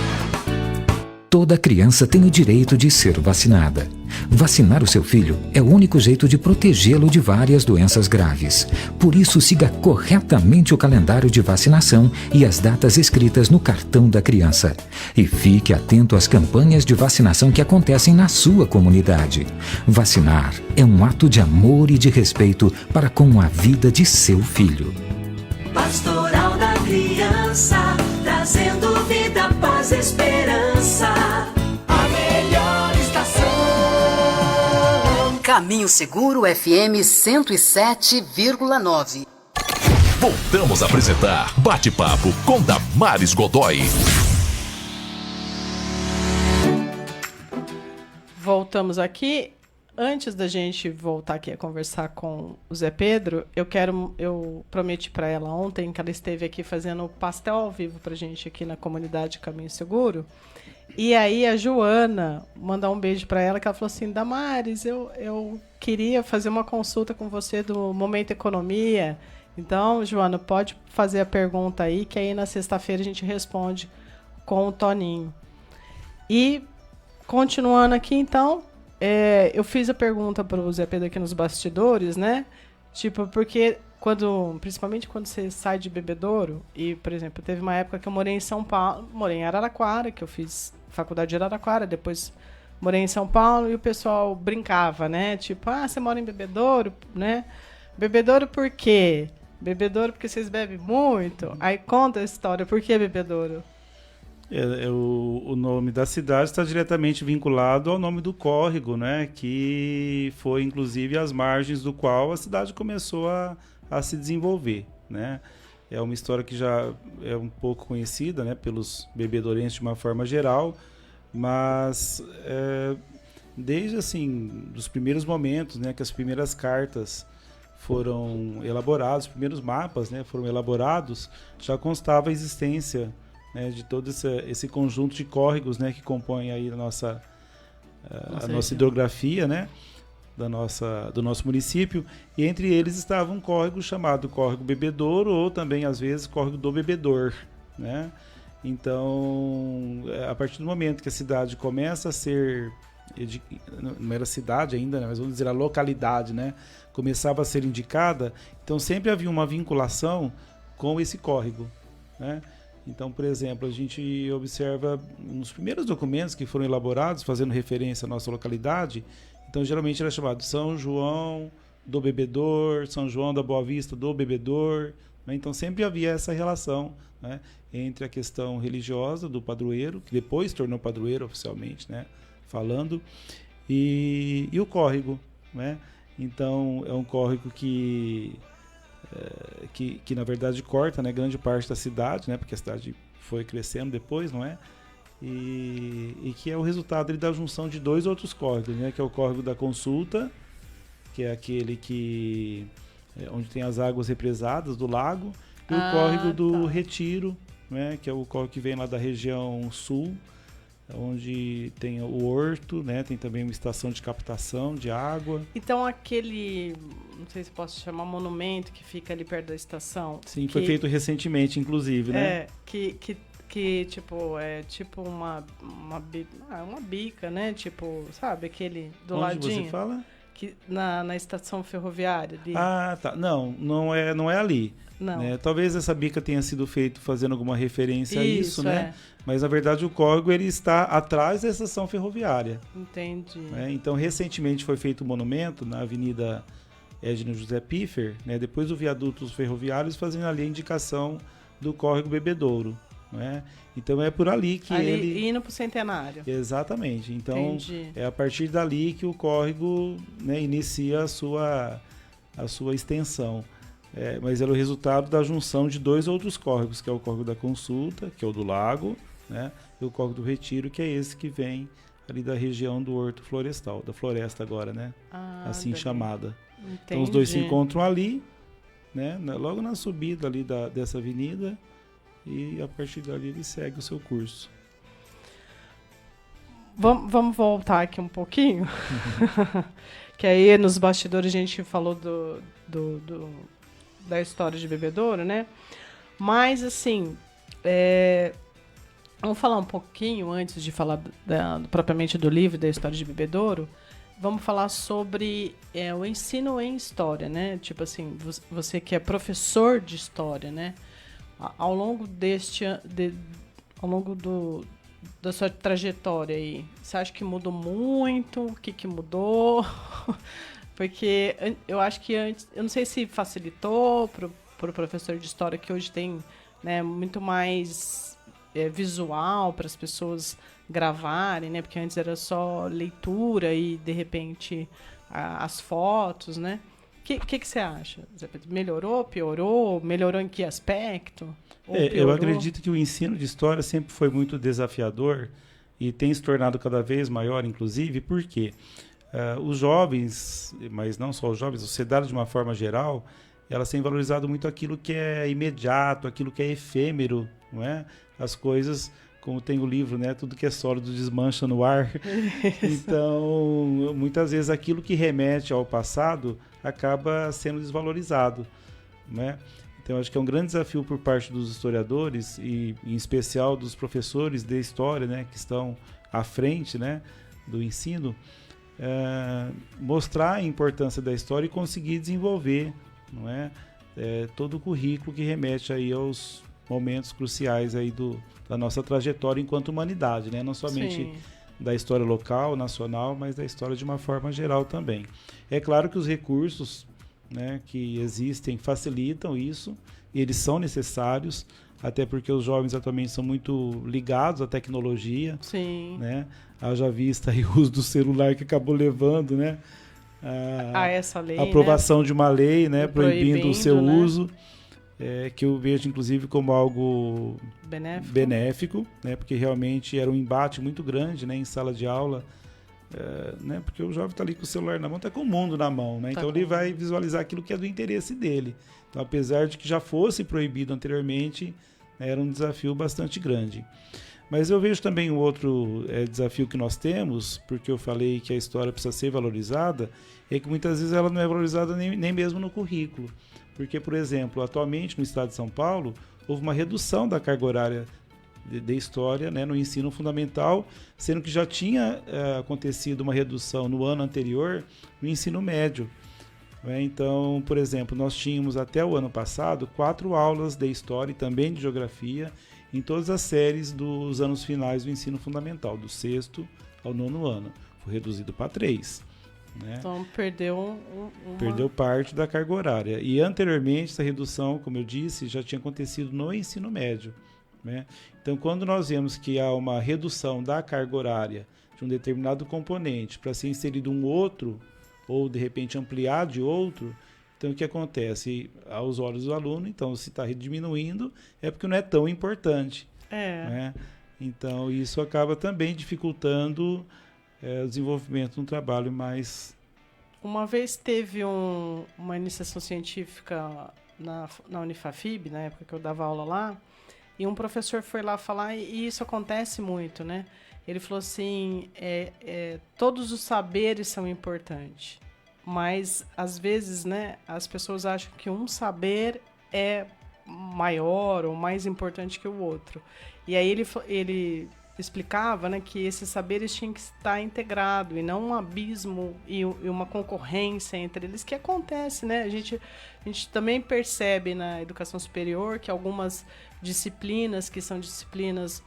Toda criança tem o direito de ser vacinada. Vacinar o seu filho é o único jeito de protegê-lo de várias doenças graves. Por isso, siga corretamente o calendário de vacinação e as datas escritas no cartão da criança. E fique atento às campanhas de vacinação que acontecem na sua comunidade. Vacinar é um ato de amor e de respeito para com a vida de seu filho. Pastoral da Criança, trazendo vida, paz, esperança. A melhor estação. Caminho Seguro FM 107,9. Voltamos a apresentar Bate-Papo com Damares Godoy. Voltamos aqui. Antes da gente voltar aqui a conversar com o Zé Pedro, eu prometi para ela ontem que ela esteve aqui fazendo pastel ao vivo para a gente aqui na comunidade Caminho Seguro. E aí a Joana, mandar um beijo para ela, que ela falou assim: Damares, eu queria fazer uma consulta com você do Momento Economia. Então, Joana, pode fazer a pergunta aí, que aí na sexta-feira a gente responde com o Toninho. E, continuando aqui, então... eu fiz a pergunta para o Zé Pedro aqui nos bastidores, né? Tipo, porque principalmente quando você sai de Bebedouro, e, por exemplo, teve uma época que eu morei em São Paulo, morei em Araraquara, que eu fiz faculdade de Araraquara, depois morei em São Paulo, e o pessoal brincava, né? Tipo, você mora em Bebedouro, né? Bebedouro por quê? Bebedouro porque vocês bebem muito? Aí conta a história, por que Bebedouro? O nome da cidade está diretamente vinculado ao nome do córrego, né? Que foi, inclusive, as margens do qual a cidade começou a se desenvolver, né? É uma história que já é um pouco conhecida, né, pelos bebedourenses de uma forma geral, mas desde assim, dos primeiros momentos, né, que as primeiras cartas foram elaboradas, os primeiros mapas, né, foram elaborados, já constava a existência, né, de todo esse conjunto de córregos, né, que compõem aí a nossa hidrografia, né, do nosso município, e entre eles estava um córrego chamado Córrego Bebedouro, ou também, às vezes, Córrego do Bebedor, né? Então, a partir do momento que a cidade começa a ser, não era cidade ainda, né, mas vamos dizer a localidade, né, começava a ser indicada, então sempre havia uma vinculação com esse córrego, né? Então, por exemplo, a gente observa nos primeiros documentos que foram elaborados, fazendo referência à nossa localidade, então geralmente era chamado São João do Bebedor, São João da Boa Vista do Bebedor, né? Então sempre havia essa relação, né, entre a questão religiosa do padroeiro, que depois tornou padroeiro oficialmente, né, falando, e o córrego, né? Então é um córrego que na verdade corta, né, grande parte da cidade, né, porque a cidade foi crescendo depois, não é? E que é o resultado da junção de dois outros córregos, né, que é o córrego da Consulta, que é aquele que onde tem as águas represadas do lago, e o córrego do Retiro, né, que é o córrego que vem lá da região sul, onde tem o horto, né, tem também uma estação de captação de água. Então aquele, não sei se posso chamar, monumento que fica ali perto da estação. Sim, foi feito recentemente, inclusive, né? Que tipo, é tipo uma bica, né? Tipo, sabe, aquele do Onde ladinho. Você fala? Que, na estação ferroviária ali. Ah, tá. Não é ali. Não. Né? Talvez essa bica tenha sido feita fazendo alguma referência a isso, né? É. Mas, na verdade, o córrego ele está atrás da estação ferroviária. Entendi. Né? Então, recentemente foi feito um monumento na Avenida Edno José Piffer, né? Depois do viaduto dos ferroviários, fazendo ali a indicação do córrego Bebedouro. Né? Então, é por ali que ele... Indo para o Centenário. Exatamente. Então, Entendi. é a partir dali que o córrego, né, inicia a sua extensão. Mas era o resultado da junção de dois outros córregos, que é o córrego da Consulta, que é o do lago, né, e o córrego do Retiro, que é esse que vem ali da região do Horto Florestal, da floresta agora, né? Assim chamada. Entendi. Então os dois se encontram ali, né, logo na subida ali dessa avenida, e a partir dali ele segue o seu curso. Vamos voltar aqui um pouquinho? Que aí nos bastidores a gente falou da história de Bebedouro, né? Mas, assim, vamos falar um pouquinho, antes de falar propriamente do livro, da história de Bebedouro, vamos falar sobre o ensino em história, né? Tipo assim, você que é professor de história, né? Ao longo da sua trajetória aí, você acha que mudou muito? O que mudou? Porque eu acho que antes, eu não sei se facilitou para o professor de história, que hoje tem, né, muito mais visual para as pessoas gravarem, né? Porque antes era só leitura e, de repente, as fotos, né? O que você acha? Melhorou, piorou? Melhorou em que aspecto? Eu acredito que o ensino de história sempre foi muito desafiador e tem se tornado cada vez maior, inclusive, porque os jovens, mas não só os jovens, a sociedade de uma forma geral, elas têm valorizado muito aquilo que é imediato, aquilo que é efêmero, não é? As coisas, como tem o livro, né? Tudo que é sólido desmancha no ar. Então, muitas vezes aquilo que remete ao passado acaba sendo desvalorizado, né? Então, acho que é um grande desafio por parte dos historiadores e, em especial, dos professores de história, né? Que estão à frente, né, do ensino, mostrar a importância da história e conseguir desenvolver, não é? todo o currículo que remete aí aos momentos cruciais aí da nossa trajetória enquanto humanidade, né? Não somente Sim. da história local, nacional, mas da história de uma forma geral também. É claro que os recursos, né, que existem facilitam isso, e eles são necessários, até porque os jovens atualmente são muito ligados à tecnologia. Sim. Né? Haja vista aí o uso do celular que acabou levando, né, essa lei, a aprovação, né, de uma lei, né, proibindo o seu, né, uso, que eu vejo inclusive como algo benéfico, né, porque realmente era um embate muito grande, né, em sala de aula, né, porque o jovem está ali com o celular na mão, está com o mundo na mão, né, então ele vai visualizar aquilo que é do interesse dele. Então, apesar de que já fosse proibido anteriormente, era um desafio bastante grande. Mas eu vejo também um outro desafio que nós temos, porque eu falei que a história precisa ser valorizada, é que muitas vezes ela não é valorizada nem mesmo no currículo. Porque, por exemplo, atualmente no estado de São Paulo, houve uma redução da carga horária de história, né, no ensino fundamental, sendo que já tinha acontecido uma redução no ano anterior no ensino médio. Então, por exemplo, nós tínhamos até o ano passado 4 aulas de história e também de geografia em todas as séries dos anos finais do ensino fundamental, do 6º ao 9º ano. Foi reduzido para 3. Né? Então, perdeu Perdeu parte da carga horária. E anteriormente, essa redução, como eu disse, já tinha acontecido no ensino médio. Né? Então, quando nós vemos que há uma redução da carga horária de um determinado componente para ser inserido um outro, ou de repente ampliar de outro, então o que acontece? Aos olhos do aluno, então se está diminuindo, é porque não é tão importante. Né? Então isso acaba também dificultando o desenvolvimento de um trabalho mais... Uma vez teve uma iniciação científica na Unifafib, na época que eu dava aula lá, e um professor foi lá falar, e isso acontece muito, né? Ele falou assim, todos os saberes são importantes, mas às vezes, né, as pessoas acham que um saber é maior ou mais importante que o outro. E aí ele explicava, né, que esses saberes tinham que estar integrados e não um abismo e uma concorrência entre eles, que acontece, né? A gente também percebe na educação superior que algumas disciplinas, que são disciplinas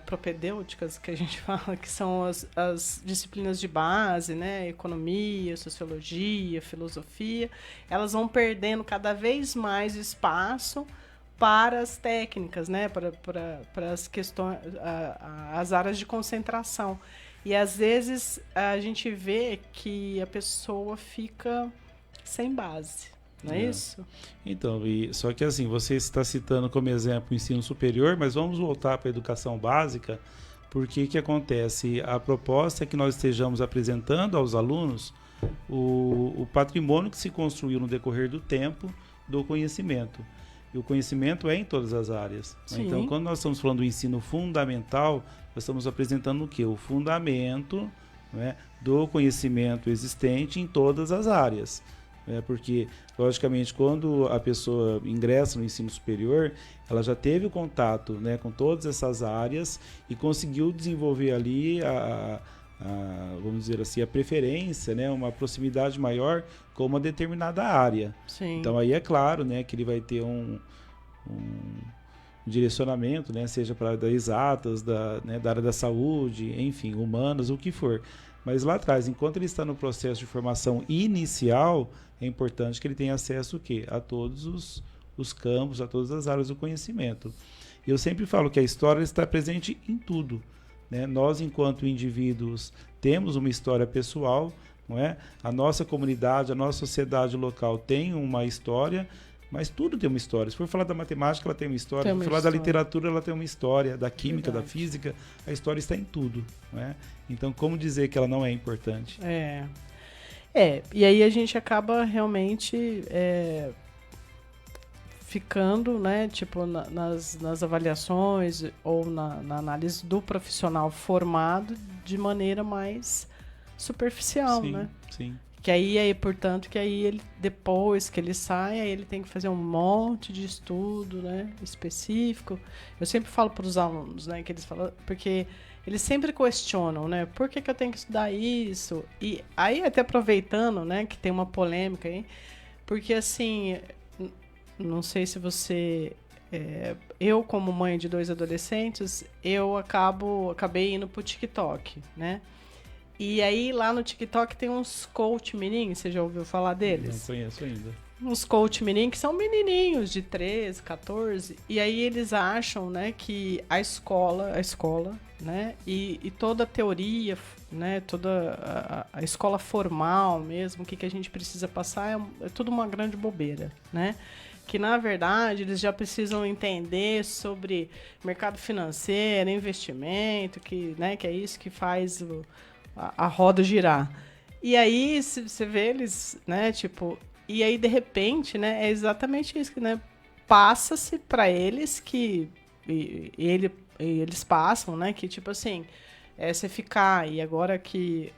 propedêuticas, que a gente fala, que são as disciplinas de base, né? Economia, sociologia, filosofia, elas vão perdendo cada vez mais espaço para as técnicas, né? para as questões, as áreas de concentração. E às vezes a gente vê que a pessoa fica sem base. Não é isso? Então, só que assim, você está citando como exemplo o ensino superior, mas vamos voltar para a educação básica, porque o que acontece? A proposta é que nós estejamos apresentando aos alunos o patrimônio que se construiu no decorrer do tempo do conhecimento. E o conhecimento é em todas as áreas. Sim. Então, quando nós estamos falando do ensino fundamental, nós estamos apresentando o quê? O fundamento, né, do conhecimento existente em todas as áreas. Porque, logicamente, quando a pessoa ingressa no ensino superior, ela já teve o contato, né, com todas essas áreas e conseguiu desenvolver ali vamos dizer assim, a preferência, né, uma proximidade maior com uma determinada área. Sim. Então aí é claro, né, que ele vai ter um direcionamento, né, seja para das exatas, da área da saúde, enfim, humanas, o que for. Mas lá atrás, enquanto ele está no processo de formação inicial, é importante que ele tenha acesso o quê? A todos os campos, a todas as áreas do conhecimento. Eu sempre falo que a história está presente em tudo. Né? Nós, enquanto indivíduos, temos uma história pessoal, não é? A nossa comunidade, a nossa sociedade local tem uma história, mas tudo tem uma história. Se for falar da matemática, ela tem uma história. Se for falar da literatura, ela tem uma história. Da química, da física, a história está em tudo. Não é? Então, como dizer que ela não é importante? E aí a gente acaba realmente ficando, né, tipo, nas avaliações ou na análise do profissional formado de maneira mais superficial, sim, né? Sim. Que aí, portanto, que aí ele, depois que ele sai, aí ele tem que fazer um monte de estudo, né, específico. Eu sempre falo para os alunos, né, que eles falam, porque eles sempre questionam, né, por que eu tenho que estudar isso? E aí, até aproveitando, né, que tem uma polêmica aí, porque assim, não sei se você... eu, como mãe de 2 adolescentes, eu acabei indo pro TikTok, né? E aí, lá no TikTok tem uns coach meninos, você já ouviu falar deles? Não conheço ainda. Uns coach meninos que são menininhos de 13, 14, e aí eles acham, né, que a escola, né, e toda a teoria, né, toda a escola formal mesmo, o que a gente precisa passar é tudo uma grande bobeira, né? Que, na verdade, eles já precisam entender sobre mercado financeiro, investimento, que é isso que faz a roda girar. E aí, você vê eles, né, tipo... E aí, de repente, né, é exatamente isso, né? Passa-se para eles que... eles passam, né, que, tipo assim, você ficar... E agora que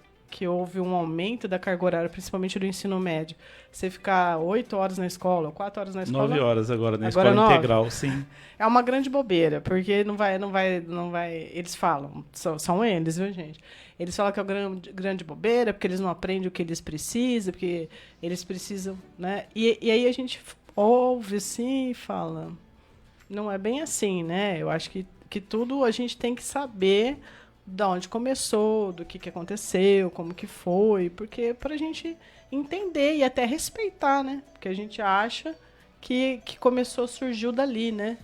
houve um aumento da carga horária, principalmente do ensino médio, você ficar 8 horas na escola, ou 4 horas na escola... 9 horas agora na escola 9. Integral, sim. É uma grande bobeira, porque não vai... Eles falam, são eles, viu, gente? Eles falam que é uma grande bobeira, porque eles não aprendem o que eles precisam, porque eles precisam, né? E aí a gente ouve assim e fala, não é bem assim, né? Eu acho que tudo a gente tem que saber de onde começou, do que aconteceu, como que foi, porque pra gente entender e até respeitar, né? Porque a gente acha que surgiu dali, né?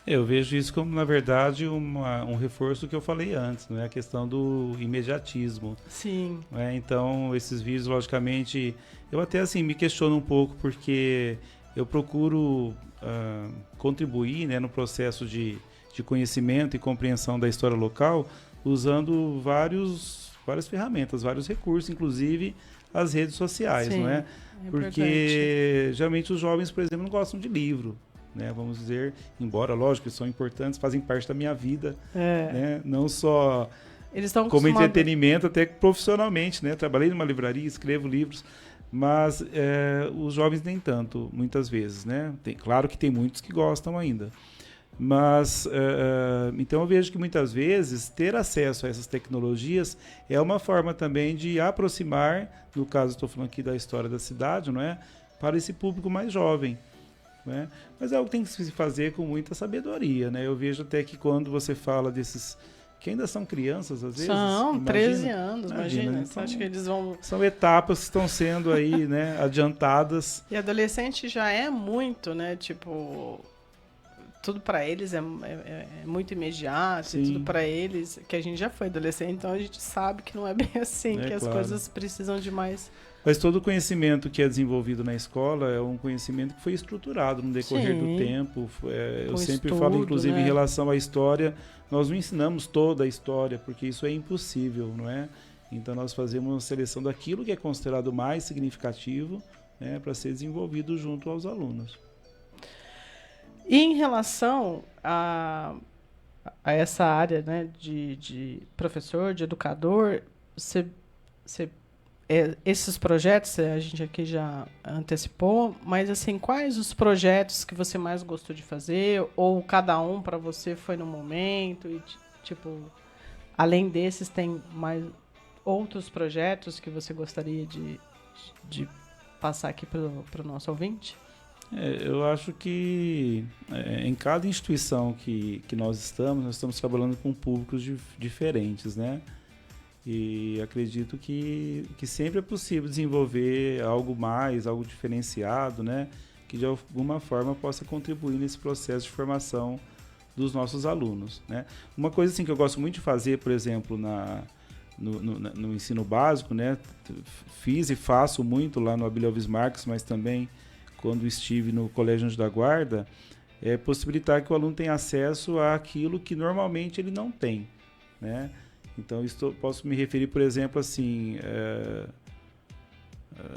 Eu vejo isso como, na verdade, um reforço do que eu falei antes, né? A questão do imediatismo. Sim. Então, esses vídeos, logicamente, eu até assim me questiono um pouco, porque eu procuro contribuir, né, no processo de conhecimento e compreensão da história local, usando várias ferramentas, vários recursos, inclusive as redes sociais, Sim, não é? Porque geralmente os jovens, por exemplo, não gostam de livro, né? Vamos dizer, embora, lógico, que são importantes, fazem parte da minha vida, né? Não só como entretenimento, até profissionalmente, né? Trabalhei numa livraria, escrevo livros, mas os jovens nem tanto, muitas vezes, né? Claro que tem muitos que gostam ainda. Mas, então eu vejo que muitas vezes ter acesso a essas tecnologias é uma forma também de aproximar, no caso estou falando aqui da história da cidade, não é? Para esse público mais jovem. Né? Mas é algo que tem que se fazer com muita sabedoria, né? Eu vejo até que quando você fala desses que ainda são crianças, às vezes... São 13 anos, imagina. Né? Então, acho que eles vão... São etapas que estão sendo aí, né, adiantadas. E adolescente já é muito, né? Tipo... Tudo para eles é muito imediato, e tudo para eles, que a gente já foi adolescente, então a gente sabe que não é bem assim, que as coisas precisam de mais... Mas todo o conhecimento que é desenvolvido na escola é um conhecimento que foi estruturado no decorrer do tempo. Eu sempre falo, inclusive, né? Em relação à história, nós não ensinamos toda a história, porque isso é impossível, não é? Então nós fazemos uma seleção daquilo que é considerado mais significativo, né, para ser desenvolvido junto aos alunos. E em relação a essa área, né, de professor, de educador, esses projetos a gente aqui já antecipou, mas assim, quais os projetos que você mais gostou de fazer, ou cada um para você foi no momento, e tipo, além desses tem mais outros projetos que você gostaria de passar aqui para o nosso ouvinte? Eu acho que em cada instituição que nós estamos trabalhando com públicos diferentes, né? E acredito que sempre é possível desenvolver algo mais, algo diferenciado, né? Que de alguma forma possa contribuir nesse processo de formação dos nossos alunos, né? Uma coisa assim que eu gosto muito de fazer, por exemplo, no ensino básico, né? Fiz e faço muito lá no Abílio Alves Marques, mas também quando estive no Colégio Anjo da Guarda, é possibilitar que o aluno tenha acesso àquilo que normalmente ele não tem, né? Então, posso me referir, por exemplo, assim,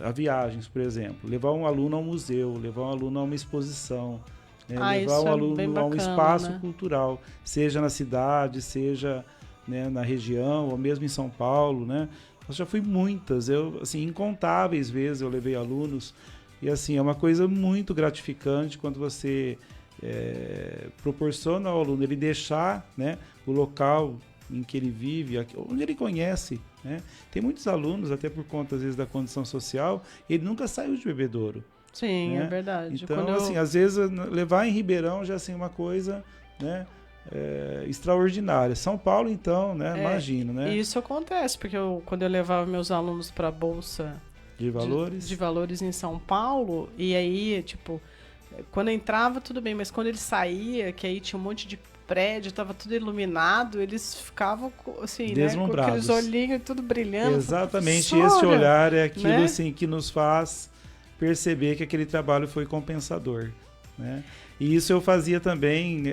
a viagens, por exemplo. Levar um aluno ao museu, levar um aluno a uma exposição, levar um aluno a um espaço cultural, seja na cidade, seja, né, na região, ou mesmo em São Paulo, né? Eu já fui muitas, assim, incontáveis vezes eu levei alunos. E assim, é uma coisa muito gratificante quando você proporciona ao aluno ele deixar, né, o local em que ele vive, onde ele conhece, né? Tem muitos alunos, até por conta, às vezes, da condição social, ele nunca saiu de Bebedouro. Sim, né? é verdade. Então, assim, às vezes levar em Ribeirão já assim uma coisa, né, extraordinária. São Paulo, então, né, imagino, né? E isso acontece, porque quando eu levava meus alunos para a Bolsa de Valores? De Valores em São Paulo, e aí, tipo, quando entrava tudo bem, mas quando ele saía, que aí tinha um monte de prédio, tava tudo iluminado, eles ficavam assim, né, com aqueles olhinhos tudo brilhando. Exatamente, esse olhar é aquilo, né, assim, que nos faz perceber que aquele trabalho foi compensador, né? E isso eu fazia também,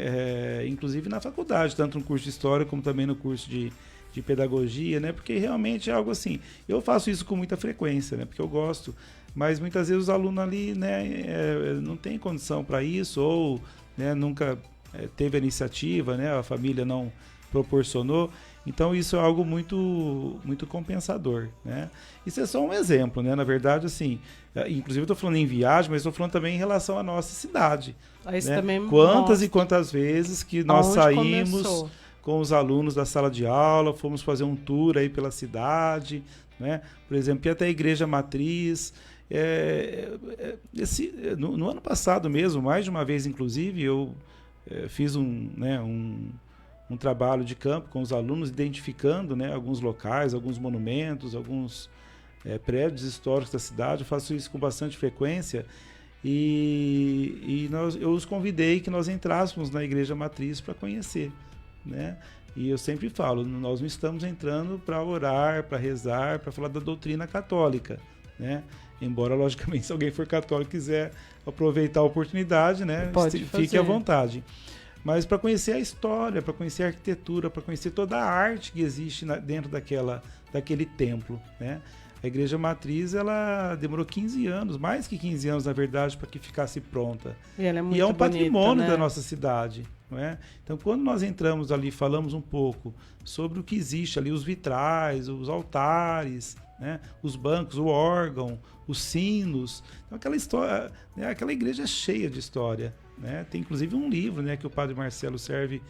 inclusive na faculdade, tanto no curso de História como também no curso de Pedagogia, né? Porque realmente é algo assim, eu faço isso com muita frequência, né? Porque eu gosto, mas muitas vezes os alunos ali, né, não tem condição para isso, ou, né, nunca teve a iniciativa, né? A família não proporcionou. Então isso é algo muito, muito compensador, né? Isso é só um exemplo, né? Na verdade, assim, inclusive eu estou falando em viagem, mas estou falando também em relação à nossa cidade. Isso né? também Quantas e quantas vezes que nós saímos começou? Com os alunos da sala de aula, fomos fazer um tour aí pela cidade, né? Por exemplo, ia até a Igreja Matriz. No ano passado mesmo, mais de uma vez, inclusive, eu fiz um trabalho de campo com os alunos, identificando, né, alguns locais, alguns monumentos, alguns prédios históricos da cidade. Eu faço isso com bastante frequência e eu os convidei que nós entrássemos na Igreja Matriz para conhecer, né? E eu sempre falo, nós não estamos entrando para orar, para rezar, para falar da doutrina católica, né? Embora, logicamente, se alguém for católico e quiser aproveitar a oportunidade, né, fique à vontade. Mas para conhecer a história, para conhecer a arquitetura, para conhecer toda a arte que existe dentro daquele templo, né? A Igreja Matriz, ela demorou 15 anos, mais que 15 anos, na verdade, para que ficasse pronta. E ela é muito um bonita, patrimônio, né, da né? nossa cidade, não é? Então, quando nós entramos ali, falamos um pouco sobre o que existe ali, os vitrais, os altares, né, os bancos, o órgão, os sinos. Então, aquela história, né, aquela igreja é cheia de história, né? Tem inclusive um livro, né, que o padre Marcelo Servi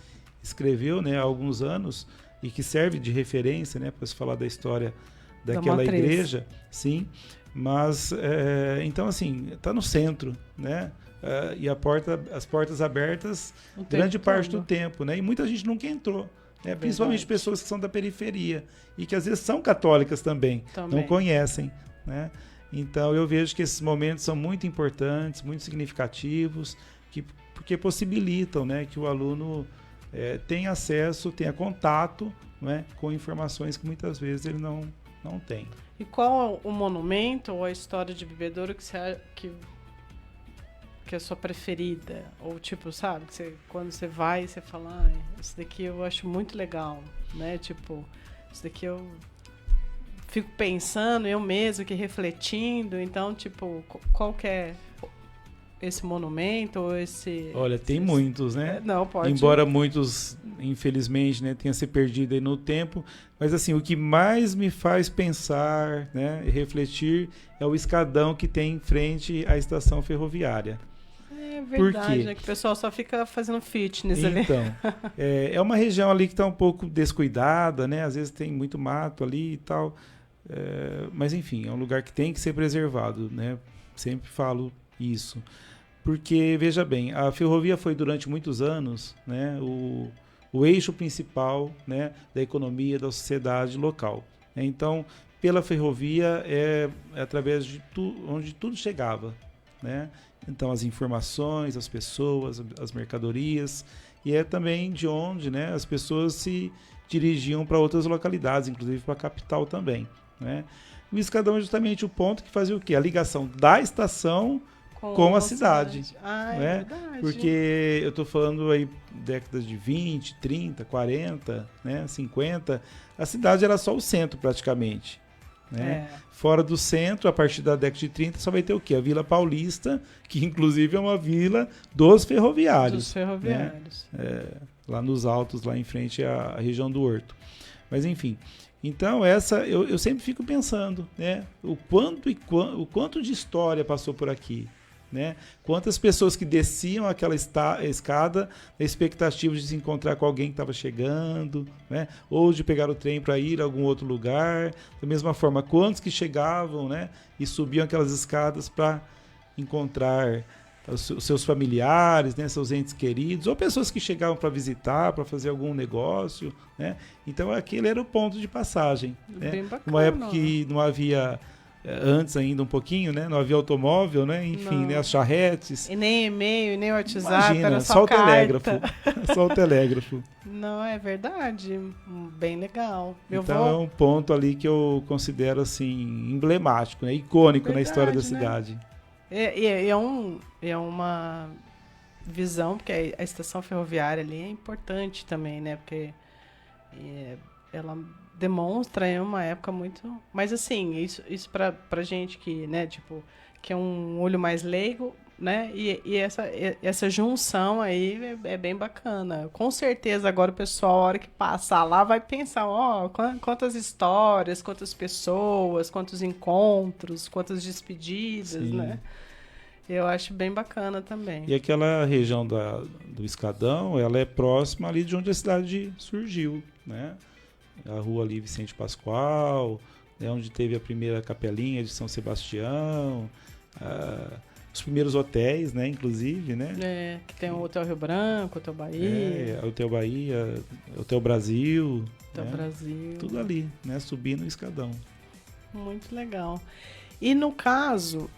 escreveu, né, há alguns anos, e que serve de referência, né, para se falar da história daquela igreja, sim. Mas então, assim, está no centro, né? E as portas abertas grande parte do tempo, né? E muita gente nunca entrou, né? Principalmente pessoas que são da periferia e que às vezes são católicas também. Não conhecem, né? Então eu vejo que esses momentos são muito importantes, muito significativos, porque possibilitam, né, que o aluno tenha acesso, tenha contato, né, com informações que muitas vezes ele não tem. E qual o monumento ou a história de Bebedouro que é a sua preferida? Ou tipo, sabe, quando você vai, você fala, esse daqui eu acho muito legal, né? Tipo, esse daqui eu fico pensando, eu mesmo que refletindo. Então, tipo, qual que é esse monumento ou esse... Olha, tem muitos, né? Não, pode... Embora muitos, infelizmente, né, tenham se perdido aí no tempo, mas assim, o que mais me faz pensar, né, e refletir é o escadão que tem em frente à estação ferroviária. É verdade, né, que o pessoal só fica fazendo fitness ali. Então, é uma região ali que está um pouco descuidada, né? Às vezes tem muito mato ali e tal, mas enfim, é um lugar que tem que ser preservado, né? Sempre falo isso. Porque, veja bem, a ferrovia foi durante muitos anos, né, o eixo principal, né, da economia da sociedade local. Então, pela ferrovia é através de onde tudo chegava, né? Então, as informações, as pessoas, as mercadorias, e é também de onde, né, as pessoas se dirigiam para outras localidades, inclusive para a capital também, né? O escadão é justamente o ponto que fazia o quê? A ligação da estação com a cidade. Ah, né? É verdade. Porque eu estou falando aí décadas de 20, 30, 40, né, 50, a cidade era só o centro praticamente, né? Fora do centro, a partir da década de 30, só vai ter o quê? A Vila Paulista, que inclusive é uma vila dos ferroviários. Dos ferroviários. Né? Lá nos altos, lá em frente à região do Horto. Mas enfim, então eu sempre fico pensando, né, o quanto de história passou por aqui, né? Quantas pessoas que desciam aquela escada na expectativa de se encontrar com alguém que estava chegando, né? Ou de pegar o trem para ir a algum outro lugar. Da mesma forma, quantos que chegavam, né, e subiam aquelas escadas para encontrar os seus familiares, né, seus entes queridos, ou pessoas que chegavam para visitar, para fazer algum negócio, né? Então aquele era o ponto de passagem, né? Uma época que não havia, antes ainda um pouquinho, né? Não havia automóvel, né? Enfim, né? As charretes. E nem e-mail, nem WhatsApp, imagina, era só o telégrafo. Só o telégrafo. Não, é verdade. Bem legal. Então é um ponto ali que eu considero assim emblemático, né? Icônico verdade, na história da cidade. Né? É uma visão, porque a estação ferroviária ali é importante também, né? Porque ela demonstra uma época muito... Mas assim, isso pra gente que, né, tipo, que é um olho mais leigo, né? E essa junção aí é bem bacana. Com certeza agora o pessoal, a hora que passar lá, vai pensar, quantas histórias, quantas pessoas, quantos encontros, quantas despedidas, sim, né? Eu acho bem bacana também. E aquela região do Escadão, ela é próxima ali de onde a cidade surgiu, né? A rua ali Vicente Pascoal, né, onde teve a primeira capelinha de São Sebastião, os primeiros hotéis, né, inclusive, né? Que tem o Hotel Rio Branco, Hotel Bahia. Hotel Bahia, Hotel Brasil. Hotel Brasil. Tudo ali, né, subindo o Escadão. Muito legal. E no caso,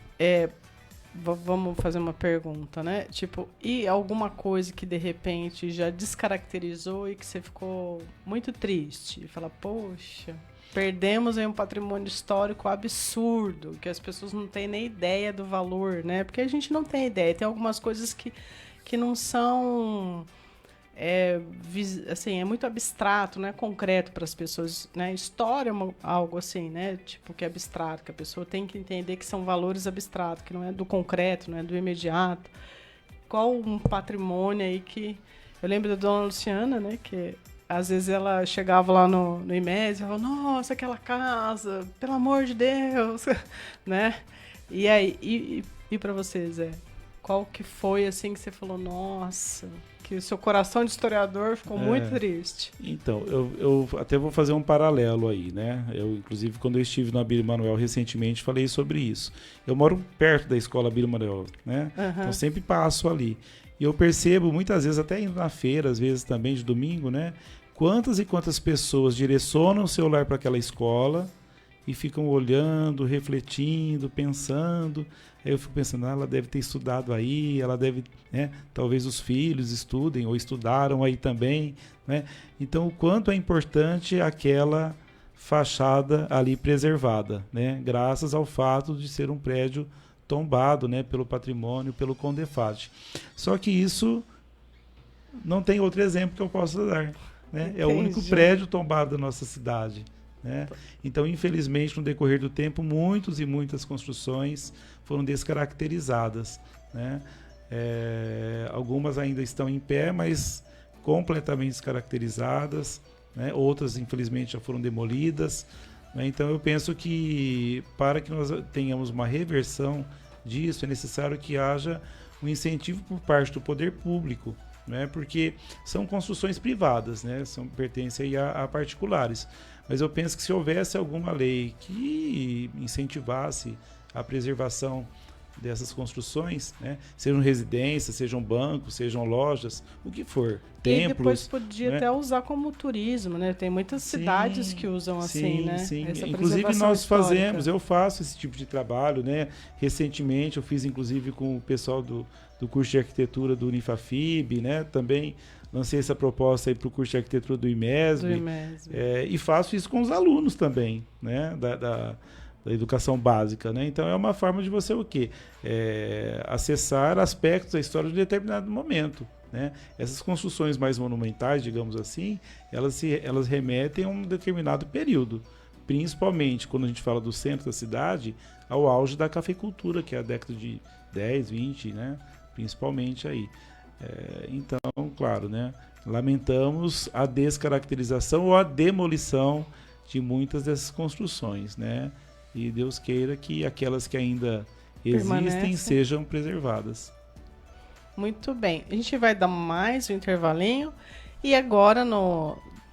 vamos fazer uma pergunta, né? Tipo, e alguma coisa que de repente já descaracterizou e que você ficou muito triste? Fala, poxa, perdemos aí um patrimônio histórico absurdo, que as pessoas não têm nem ideia do valor, né? Porque a gente não tem ideia. Tem algumas coisas que não são... assim, é muito abstrato, não é concreto para as pessoas, né? História é algo assim, né? Tipo, que é abstrato, que a pessoa tem que entender que são valores abstratos, que não é do concreto, não é do imediato. Qual um patrimônio aí que... Eu lembro da dona Luciana, né? Que às vezes ela chegava lá no IMES e falava, nossa, aquela casa, pelo amor de Deus, né? E aí, e para vocês, qual que foi, assim, que você falou, nossa... que o seu coração de historiador ficou muito triste. Então, eu até vou fazer um paralelo aí, né? Eu, inclusive, quando eu estive na Abílio Manuel recentemente, falei sobre isso. Eu moro perto da escola Abílio Manuel, né? Então, sempre passo ali. E eu percebo, muitas vezes, até indo na feira, às vezes também de domingo, né? Quantas e quantas pessoas direcionam o celular para aquela escola e ficam olhando, refletindo, pensando. Aí eu fico pensando, ela deve ter estudado aí, ela deve, né, talvez os filhos estudem ou estudaram aí também, né? Então, o quanto é importante aquela fachada ali preservada, né? Graças ao fato de ser um prédio tombado, né, pelo patrimônio, pelo Condefat. Só que isso não tem outro exemplo que eu possa dar, né? É o único prédio tombado da nossa cidade, né? Então, infelizmente, no decorrer do tempo, muitas construções foram descaracterizadas, né? Algumas ainda estão em pé, mas completamente descaracterizadas, né? Outras, infelizmente, já foram demolidas, né? Então, eu penso que para que nós tenhamos uma reversão disso, é necessário que haja um incentivo por parte do poder público, né? Porque são construções privadas, né? Pertencem aí a particulares. Mas eu penso que se houvesse alguma lei que incentivasse a preservação dessas construções, né? Sejam residências, sejam bancos, sejam lojas, o que for, templos. E depois podia, né, até usar como turismo, né? Tem muitas cidades que usam assim, né? Sim. Essa inclusive nós histórica. eu faço esse tipo de trabalho, né? Recentemente eu fiz inclusive com o pessoal do curso de arquitetura do Unifafib, né? Também lancei essa proposta aí para o curso de arquitetura do IMESB. E faço isso com os alunos também, né? Da educação básica, né? Então é uma forma de você o quê? Acessar aspectos da história de um determinado momento, né? Essas construções mais monumentais, digamos assim, elas remetem a um determinado período, principalmente quando a gente fala do centro da cidade, ao auge da cafeicultura, que é a década de 10, 20, né? Principalmente aí. Então, claro, né? Lamentamos a descaracterização ou a demolição de muitas dessas construções, né? E Deus queira que aquelas que ainda existem sejam preservadas. Muito bem. A gente vai dar mais um intervalinho e agora,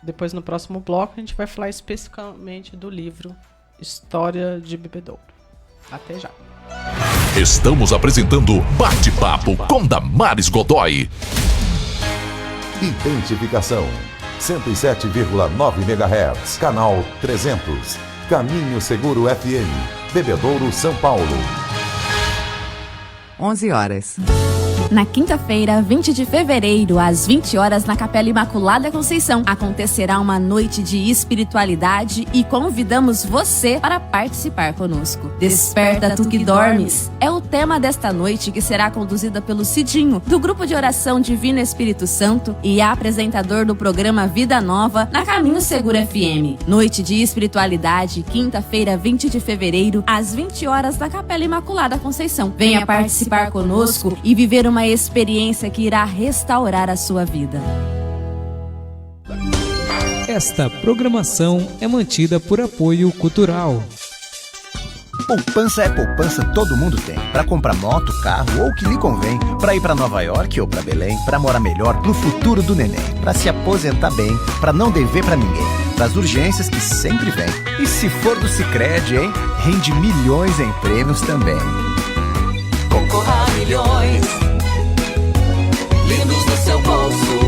depois no próximo bloco, a gente vai falar especificamente do livro História de Bebedouro. Até já. Estamos apresentando Bate-Papo com Damares Godoy. Identificação 107,9 MHz, canal 300, Caminho Seguro FM, Bebedouro, São Paulo. 11 horas. Na quinta-feira, 20 de fevereiro, às 20 horas, na Capela Imaculada Conceição, acontecerá uma noite de espiritualidade e convidamos você para participar conosco. Desperta tu que dormes é o tema desta noite, que será conduzida pelo Cidinho, do Grupo de Oração Divino Espírito Santo e apresentador do programa Vida Nova, na Caminho Seguro FM. Noite de espiritualidade, quinta-feira, 20 de fevereiro, às 20 horas, na Capela Imaculada Conceição. Venha participar conosco e viver uma experiência que irá restaurar a sua vida. Esta programação é mantida por apoio cultural. Poupança é poupança, todo mundo tem. Para comprar moto, carro ou o que lhe convém. Para ir para Nova York ou para Belém. Para morar melhor no futuro do neném. Para se aposentar bem, para não dever para ninguém. Para as urgências que sempre vem. E se for do Sicredi, hein? Rende milhões em prêmios também. Concorra a milhões lindos no seu bolso.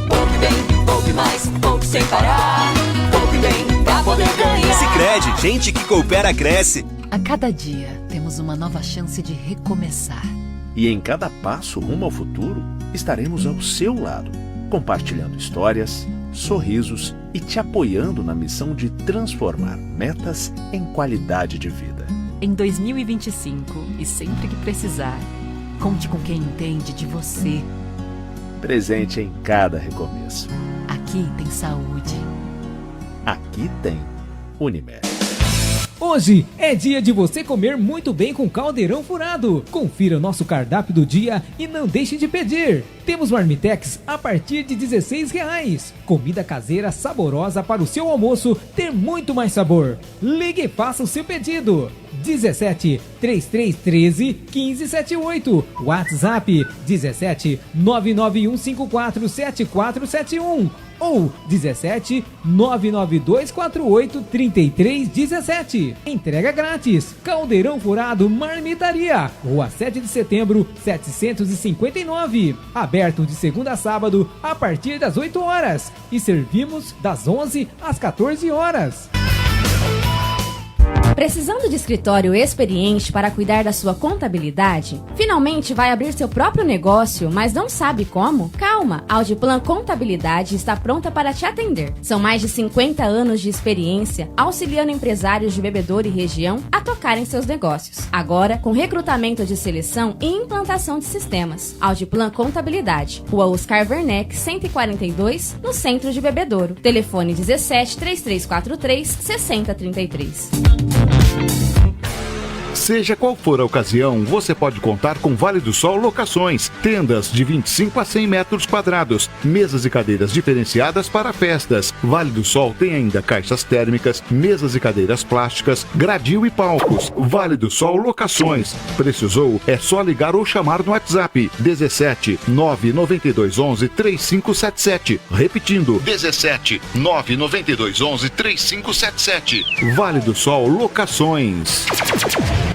Poupe bem, poupe mais, poupe sem parar. Poupe bem pra poder ganhar. Sicredi, gente que coopera cresce. A cada dia temos uma nova chance de recomeçar. E em cada passo rumo ao futuro, estaremos ao seu lado, compartilhando histórias, sorrisos e te apoiando na missão de transformar metas em qualidade de vida. Em 2025, e sempre que precisar, conte com quem entende de você. Presente em cada recomeço. Aqui tem saúde. Aqui tem Unimed. Hoje é dia de você comer muito bem com Caldeirão Furado. Confira o nosso cardápio do dia e não deixe de pedir. Temos marmitex a partir de R$16. Comida caseira saborosa para o seu almoço ter muito mais sabor. Ligue e faça o seu pedido. 17 3313 1578. WhatsApp 17 99154 7471 ou 17 99248 3317. Entrega grátis. Caldeirão Furado Marmitaria, Rua 7 de Setembro, 759. Aberto de segunda a sábado a partir das 8 horas e servimos das 11 às 14 horas. Precisando de escritório experiente para cuidar da sua contabilidade? Finalmente vai abrir seu próprio negócio, mas não sabe como? Calma, a Audiplan Contabilidade está pronta para te atender. São mais de 50 anos de experiência auxiliando empresários de Bebedouro e região a tocarem seus negócios. Agora, com recrutamento de seleção e implantação de sistemas. Audiplan Contabilidade, Rua Oscar Werneck, 142, no centro de Bebedouro. Telefone 17 3343 6033. Seja qual for a ocasião, você pode contar com Vale do Sol Locações. Tendas de 25 a 100 metros quadrados, mesas e cadeiras diferenciadas para festas. Vale do Sol tem ainda caixas térmicas, mesas e cadeiras plásticas, gradil e palcos. Vale do Sol Locações. Precisou? É só ligar ou chamar no WhatsApp 17 99211 3577. Repetindo, 17 99211 3577. Vale do Sol Locações.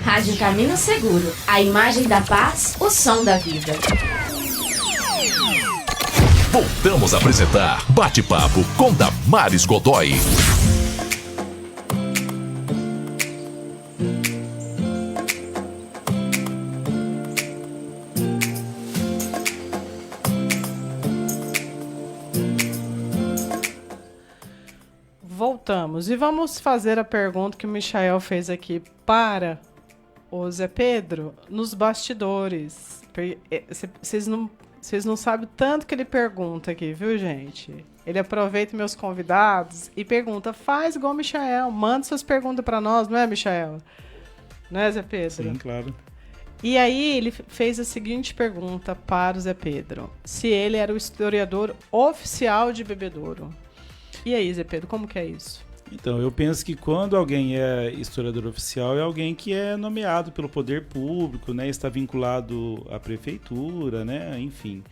Rádio Caminho Seguro, a imagem da paz, o som da vida. Voltamos a apresentar Bate-Papo com Damares Godoy. Voltamos e vamos fazer a pergunta que o Michael fez aqui para o Zé Pedro nos bastidores. Vocês não sabem tanto que ele pergunta aqui, viu, gente? Ele aproveita meus convidados e pergunta, faz igual o Michael, manda suas perguntas para nós, não é, Michael? Não é, Zé Pedro? Sim, claro. E aí ele fez a seguinte pergunta para o Zé Pedro, se ele era o historiador oficial de Bebedouro. E aí, Zé Pedro, como que é isso? Então, eu penso que quando alguém é historiador oficial, é alguém que é nomeado pelo poder público, né? Está vinculado à prefeitura, né? Enfim,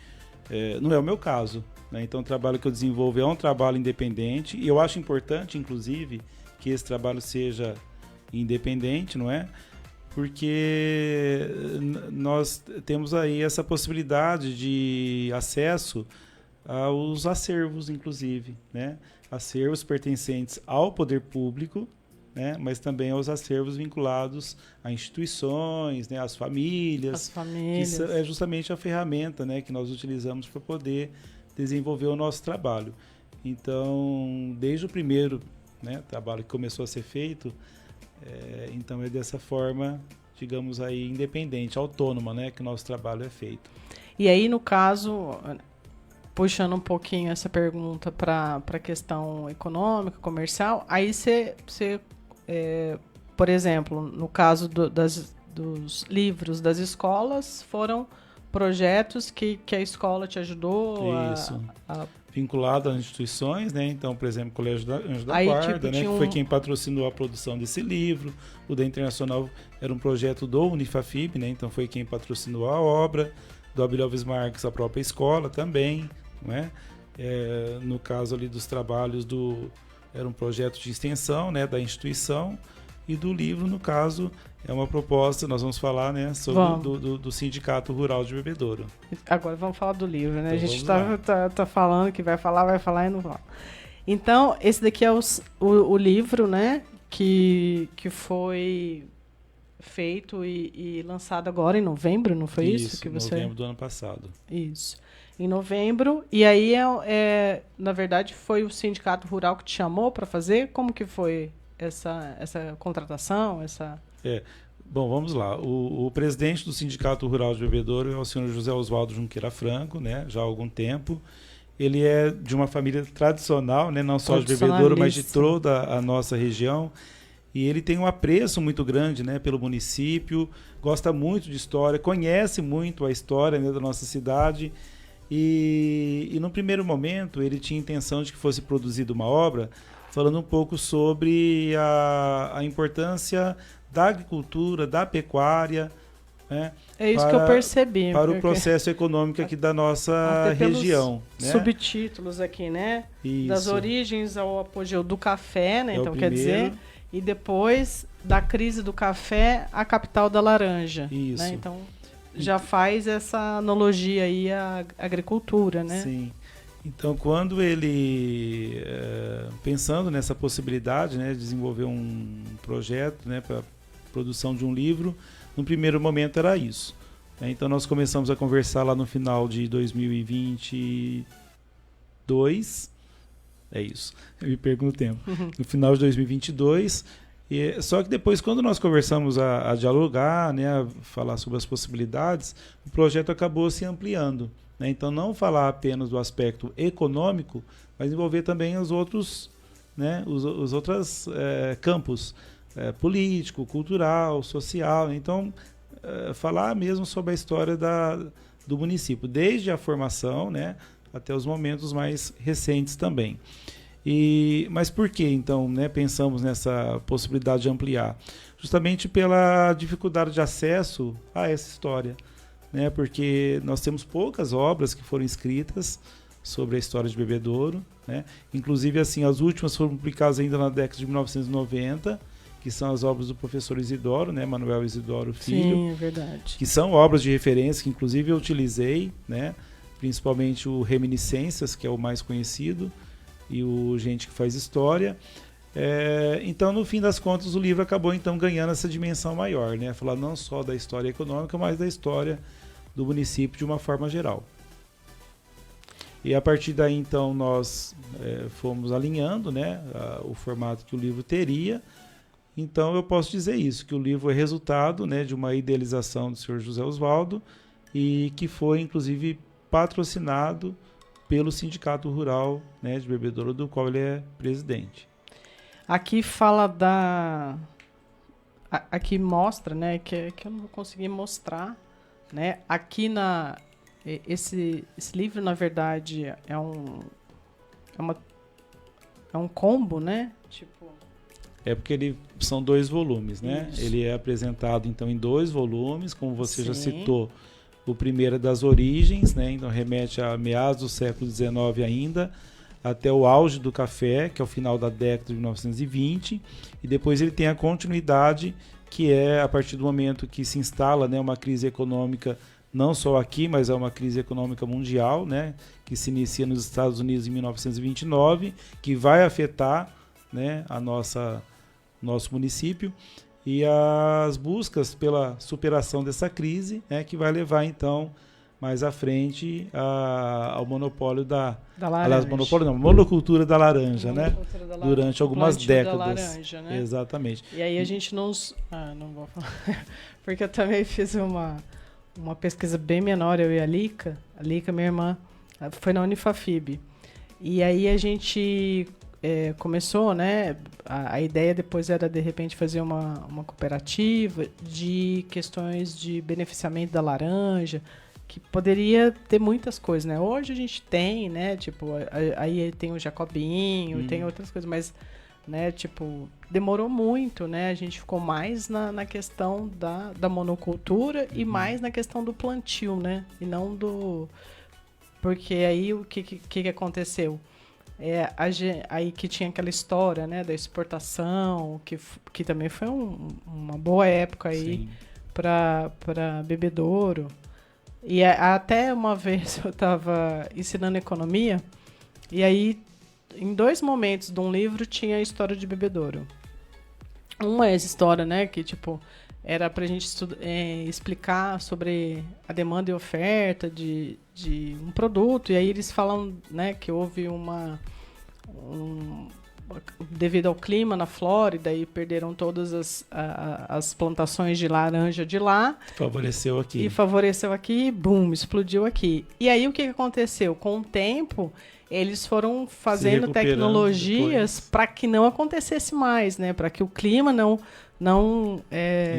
não é o meu caso, né? Então, o trabalho que eu desenvolvo é um trabalho independente e eu acho importante, inclusive, que esse trabalho seja independente, não é? porque nós temos aí essa possibilidade de acesso aos acervos, inclusive, né? Acervos pertencentes ao poder público, né? Mas também aos acervos vinculados a instituições, né? Às famílias. As famílias. Que é justamente a ferramenta, né? Que nós utilizamos para poder desenvolver o nosso trabalho. Então, desde o primeiro, né, trabalho que começou a ser feito, então é dessa forma, digamos aí, independente, autônoma, né? Que o nosso trabalho é feito. E aí, no caso, puxando um pouquinho essa pergunta para a questão econômica, comercial, aí você por exemplo, no caso dos livros das escolas, foram projetos que a escola te ajudou a vinculado às instituições, né? Então, por exemplo, o Colégio Anjo da aí, Guarda, tipo, né? Que foi quem patrocinou a produção desse livro. O da Internacional era um projeto do Unifafib, né? Então foi quem patrocinou a obra. Do Abílio Alves Marques, a própria escola também, né? No caso ali dos trabalhos era um projeto de extensão, né? Da instituição. E do livro, no caso, é uma proposta, nós vamos falar, né, sobre do Sindicato Rural de Bebedouro. Agora vamos falar do livro, né? Então, a gente tá falando que vai falar e não fala. Então, esse daqui é o livro, né, que foi feito e lançado agora em novembro, não foi isso? Que você... novembro do ano passado. Isso. Em novembro. E aí, na verdade, foi o Sindicato Rural que te chamou para fazer? Como que foi essa contratação, Bom, vamos lá. O presidente do Sindicato Rural de Bebedouro é o senhor José Oswaldo Junqueira Franco, né? Já há algum tempo. Ele é de uma família tradicional, né? Não só de Bebedouro, mas de toda a nossa região. E ele tem um apreço muito grande, né? Pelo município, gosta muito de história, conhece muito a história, né, da nossa cidade. E no primeiro momento ele tinha intenção de que fosse produzida uma obra falando um pouco sobre a importância da agricultura, da pecuária, né? É isso que eu percebi. Para o processo econômico aqui da nossa região. Né? Subtítulos aqui, né? Isso. Das origens ao apogeu do café, né? Então, quer dizer, e depois da crise do café, a capital da laranja. Isso. Né? Então, já faz essa analogia aí à agricultura, né? Sim. Então, quando ele, pensando nessa possibilidade, né, de desenvolver um projeto, né, para a produção de um livro, no primeiro momento era isso. Então, nós começamos a conversar lá no final de 2022. É isso, eu me perco no tempo. No final de 2022. Só que depois, quando nós começamos a dialogar, né, a falar sobre as possibilidades, o projeto acabou se ampliando. Então, não falar apenas do aspecto econômico, mas envolver também os outros, né, os outros campos, político, cultural, social. Então, falar mesmo sobre a história do município, desde a formação, né, até os momentos mais recentes também. Mas por que, então, né, pensamos nessa possibilidade de ampliar? Justamente pela dificuldade de acesso a essa história. Né, porque nós temos poucas obras que foram escritas sobre a história de Bebedouro, né? Inclusive, assim, as últimas foram publicadas ainda na década de 1990, que são as obras do professor Isidoro, né, Manuel Isidoro Filho. Sim, é verdade. Que são obras de referência que, inclusive, eu utilizei, né, principalmente o Reminiscências, que é o mais conhecido, e o Gente que Faz História. Então, no fim das contas, o livro acabou então ganhando essa dimensão maior, né? Falar não só da história econômica, mas da história do município de uma forma geral. E a partir daí, então, nós fomos alinhando, né, o formato que o livro teria. Então, eu posso dizer isso, que o livro é resultado, né, de uma idealização do senhor José Oswaldo e que foi, inclusive, patrocinado pelo Sindicato Rural, né, de Bebedouro, do qual ele é presidente. Aqui fala aqui mostra, né, que eu não vou conseguir mostrar, né? Aqui esse livro, na verdade, é um combo, né? Tipo... porque são 2 volumes, né? Isso. Ele é apresentado, então, em 2 volumes, como você já Sim. citou. O primeiro é das origens, né? Então remete a meados do século XIX ainda, até o auge do café, que é o final da década de 1920, e depois ele tem a continuidade que é a partir do momento que se instala, né, uma crise econômica, não só aqui, mas é uma crise econômica mundial, né, que se inicia nos Estados Unidos em 1929, que vai afetar, né, nosso município, e as buscas pela superação dessa crise, né, que vai levar então mais à frente ao monopólio da laranja. Monocultura da laranja, né? Durante algumas décadas. Da laranja, né? Exatamente. E aí a gente não vou falar, porque eu também fiz uma pesquisa bem menor, eu e a Lica, minha irmã, foi na Unifafib. E aí a gente começou, né? A ideia depois era, de repente, fazer uma cooperativa de questões de beneficiamento da laranja, que poderia ter muitas coisas, né? Hoje a gente tem, né? Tipo, aí tem o Jacobinho, tem outras coisas, mas, né? Tipo, demorou muito, né? A gente ficou mais na questão da monocultura e mais na questão do plantio, né? E não do... Porque aí o que aconteceu? Aí que tinha aquela história, né? Da exportação, que também foi uma boa época aí para bebedouro. E até uma vez eu estava ensinando economia, e aí, em 2 momentos de um livro, tinha a história de bebedouro. Uma é essa história, né, que, tipo, era pra gente explicar sobre a demanda e oferta de um produto, e aí eles falam, né, que houve devido ao clima na Flórida, e perderam todas as plantações de laranja de lá. Favoreceu aqui. E favoreceu aqui, bum, explodiu aqui. E aí o que aconteceu? Com o tempo, eles foram fazendo tecnologias para que não acontecesse mais, né? Para que o clima não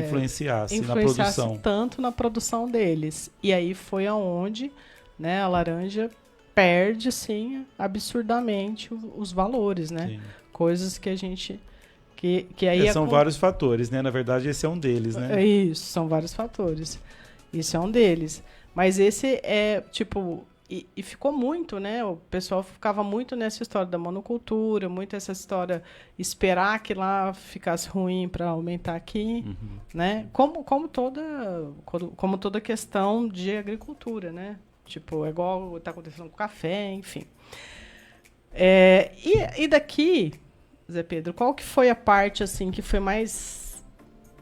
influenciasse na produção. Tanto na produção deles. E aí foi aonde, né, a laranja perde, assim, absurdamente os valores, né? Sim. Coisas que a gente... Que aí são vários fatores, né? Na verdade, esse é um deles, né? Isso, são vários fatores. Isso é um deles. Mas esse é, tipo... E ficou muito, né? O pessoal ficava muito nessa história da monocultura, muito essa história esperar que lá ficasse ruim para aumentar aqui, né? Como toda questão de agricultura, né? Tipo, é igual está acontecendo com o café, enfim. E daqui, Zé Pedro, qual que foi a parte assim que foi mais,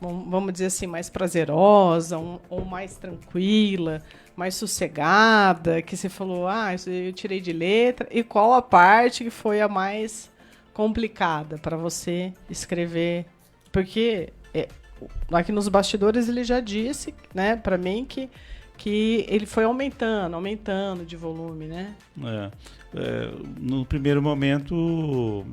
vamos dizer assim, mais prazerosa, ou mais tranquila, mais sossegada, que você falou, isso eu tirei de letra, e qual a parte que foi a mais complicada para você escrever? Porque aqui nos bastidores ele já disse, né, para mim que ele foi aumentando de volume, né? No primeiro momento,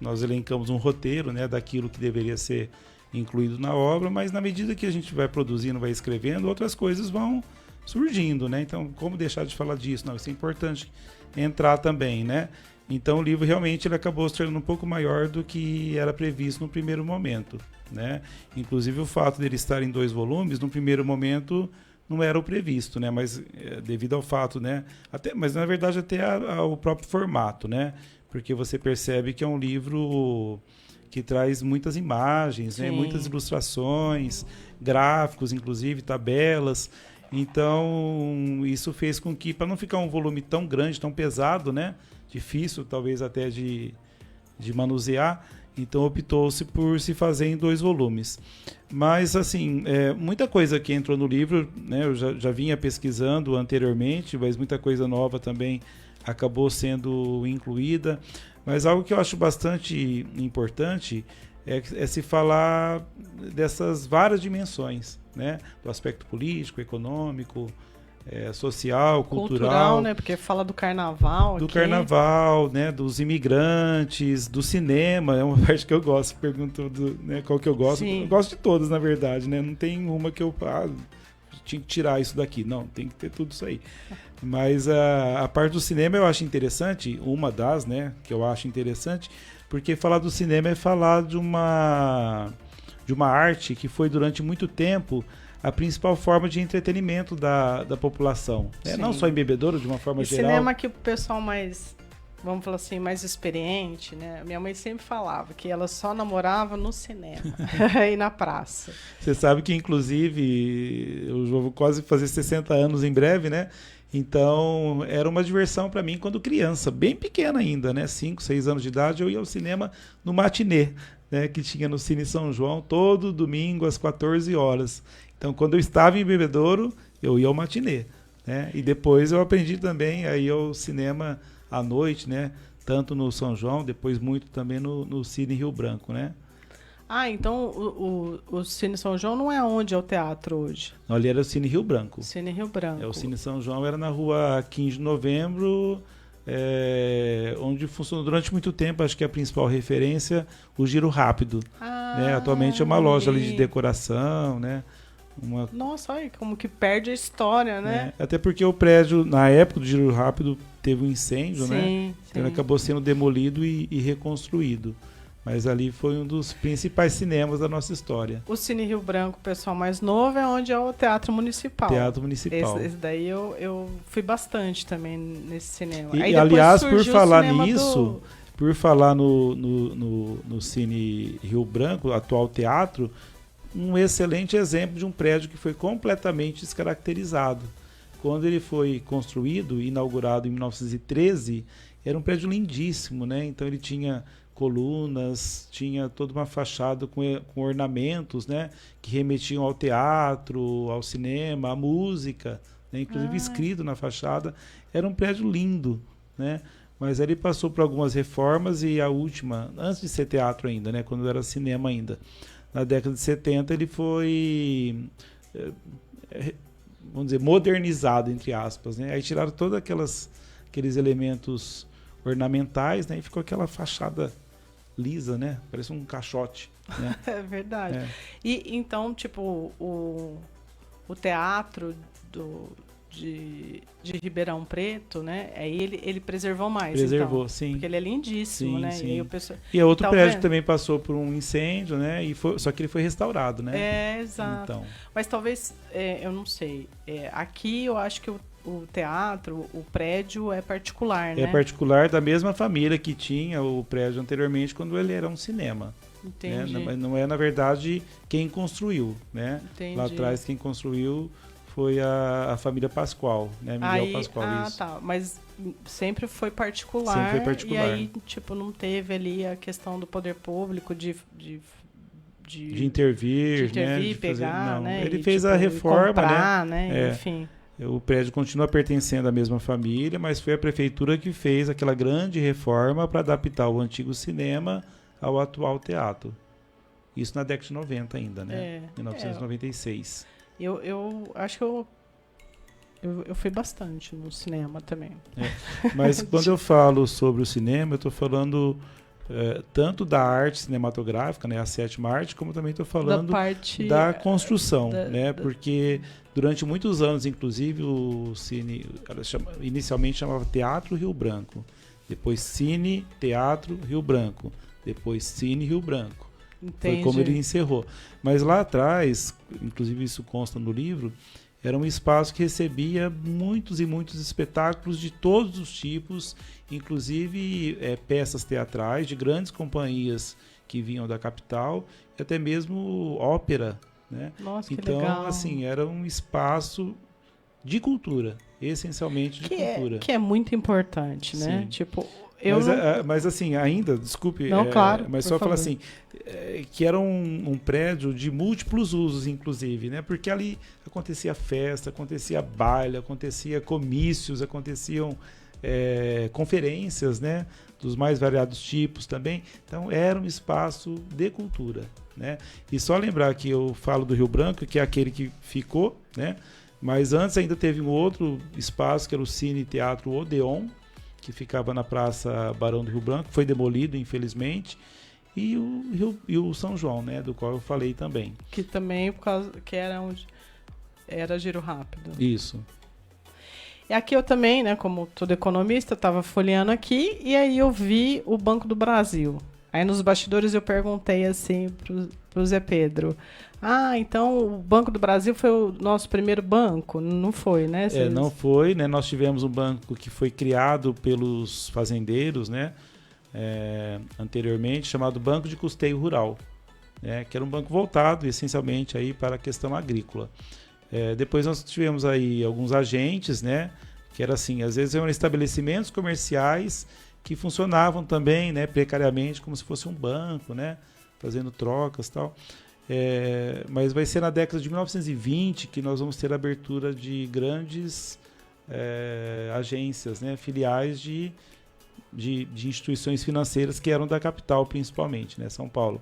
nós elencamos um roteiro, né, daquilo que deveria ser incluído na obra, mas na medida que a gente vai produzindo, vai escrevendo, outras coisas vão surgindo, né? Então, como deixar de falar disso? Não, isso é importante entrar também, né? Então, o livro realmente ele acabou se tornando um pouco maior do que era previsto no primeiro momento, né? Inclusive, o fato dele estar em 2 volumes, no primeiro momento, não era o previsto, né? Mas devido ao fato, né? Mas na verdade até ao próprio formato, né? Porque você percebe que é um livro que traz muitas imagens, né? Muitas ilustrações, gráficos, inclusive tabelas. Então isso fez com que, para não ficar um volume tão grande, tão pesado, né? Difícil talvez até de manusear. Então optou-se por se fazer em 2 volumes. Mas, assim, muita coisa que entrou no livro, né, eu já vinha pesquisando anteriormente, mas muita coisa nova também acabou sendo incluída. Mas algo que eu acho bastante importante é se falar dessas várias dimensões, né, do aspecto político, econômico, social, cultural, né? Porque fala do carnaval. Carnaval, né? Dos imigrantes, do cinema, é uma parte que eu gosto. Pergunto né, qual que eu gosto. Sim. Eu gosto de todas, na verdade, né? Não tem uma que eu tinha que tirar isso daqui. Não, tem que ter tudo isso aí. Mas a parte do cinema eu acho interessante, uma das, né? Que eu acho interessante, porque falar do cinema é falar de uma arte que foi durante muito tempo a principal forma de entretenimento da população. Não só em bebedouro, de uma forma geral. Cinema que o pessoal mais vamos falar assim, mais experiente, né? Minha mãe sempre falava que ela só namorava no cinema e na praça. Você sabe que, inclusive, eu vou quase fazer 60 anos em breve, né? Então, era uma diversão para mim quando criança, bem pequena ainda, né? 5, 6 anos de idade, eu ia ao cinema no matinê, né? Que tinha no Cine São João, todo domingo às 14 horas. Então, quando eu estava em Bebedouro, eu ia ao matinê, né? E depois eu aprendi também a ir ao cinema à noite, né? Tanto no São João, depois muito também no Cine Rio Branco, né? Ah, então o Cine São João não é onde é o teatro hoje? Não, ali era o Cine Rio Branco. Cine Rio Branco. O Cine São João era na rua 15 de novembro, onde funcionou durante muito tempo, acho que a principal referência, o Giro Rápido. Né? Atualmente é uma loja ali de decoração, né? Nossa, olha como que perde a história, né? Até porque o prédio, na época do Giro Rápido, teve um incêndio, né? Então ele acabou sendo demolido e reconstruído. Mas ali foi um dos principais cinemas da nossa história. O Cine Rio Branco, o pessoal mais novo, é onde é o Teatro Municipal. Teatro Municipal. Esse daí eu fui bastante também nesse cinema. E, aí aliás, por falar nisso, por falar no Cine Rio Branco, atual teatro, um excelente exemplo de um prédio que foi completamente descaracterizado. Quando ele foi construído, inaugurado em 1913, era um prédio lindíssimo, né? Então ele tinha colunas, tinha toda uma fachada com ornamentos, né, que remetiam ao teatro, ao cinema, à música, né, inclusive escrito na fachada. Era um prédio lindo, né, mas ele passou por algumas reformas e a última, antes de ser teatro ainda, né, quando era cinema ainda, na década de 70 ele foi, vamos dizer, modernizado, entre aspas, né, aí tiraram todos aqueles elementos ornamentais, né, e ficou aquela fachada lisa, né? Parece um caixote, né? É verdade. E então, tipo, o teatro de Ribeirão Preto, né? Aí ele preservou mais. Preservou, então, sim. Porque ele é lindíssimo, sim, né? Sim. E aí o pessoal... E outro prédio que também passou por um incêndio, né? Só que ele foi restaurado, né? Exato. Então. Mas talvez, eu não sei. Aqui eu acho que o teatro, o prédio é particular, né? É particular da mesma família que tinha o prédio anteriormente quando ele era um cinema. Entendi. Né? Não é, na verdade, quem construiu, né? Entendi. Lá atrás quem construiu foi a família Pascoal, né? Miguel Pascoal, isso. Tá. Mas sempre foi particular. Sempre foi particular. E aí, tipo, não teve ali a questão do poder público de intervir, né? De pegar, fazer, né? Ele fez a reforma, comprar, né? Enfim. O prédio continua pertencendo à mesma família, mas foi a prefeitura que fez aquela grande reforma para adaptar o antigo cinema ao atual teatro. Isso na década de 90 ainda, né? 1996. Eu acho que eu fui bastante no cinema também. Mas quando eu falo sobre o cinema, eu estou falando tanto da arte cinematográfica, né, a sétima arte, como também estou falando da construção, né? Porque durante muitos anos, inclusive, o Cine inicialmente chamava Teatro Rio Branco, depois Cine Teatro Rio Branco, depois Cine Rio Branco. Entendi. Foi como ele encerrou. Mas lá atrás, inclusive isso consta no livro, era um espaço que recebia muitos e muitos espetáculos de todos os tipos, inclusive peças teatrais de grandes companhias que vinham da capital, e até mesmo ópera, né? Nossa, que então, legal. assim, era um espaço de cultura, essencialmente de cultura. Que é muito importante, né? Sim. Tipo, mas assim, ainda, desculpe, não, claro, mas só falar assim, que era um prédio de múltiplos usos, inclusive, né? Porque ali acontecia festa, acontecia baile, acontecia comícios, aconteciam conferências, né? Dos mais variados tipos também. Então era um espaço de cultura, né? E só lembrar que eu falo do Rio Branco, que é aquele que ficou, né? Mas antes ainda teve um outro espaço que era o Cine Teatro Odeon, que ficava na Praça Barão do Rio Branco, foi demolido, infelizmente, e o São João, né, do qual eu falei também. Que também, por causa que era onde era Giro Rápido. Isso. E aqui eu também, né, como todo economista, estava folheando aqui, e aí eu vi o Banco do Brasil. Aí nos bastidores eu perguntei assim pro Zé Pedro, Ah, então o Banco do Brasil foi o nosso primeiro banco? Não foi, né? Não foi, né? Nós tivemos um banco que foi criado pelos fazendeiros, né? Anteriormente, chamado Banco de Custeio Rural, né? Que era um banco voltado essencialmente aí para a questão agrícola. Depois nós tivemos aí alguns agentes, né? Que era assim, às vezes eram estabelecimentos comerciais que funcionavam também, né? Precariamente, como se fosse um banco, né? Fazendo trocas e tal. Mas vai ser na década de 1920 que nós vamos ter a abertura de grandes agências, né, filiais de instituições financeiras que eram da capital principalmente, né, São Paulo.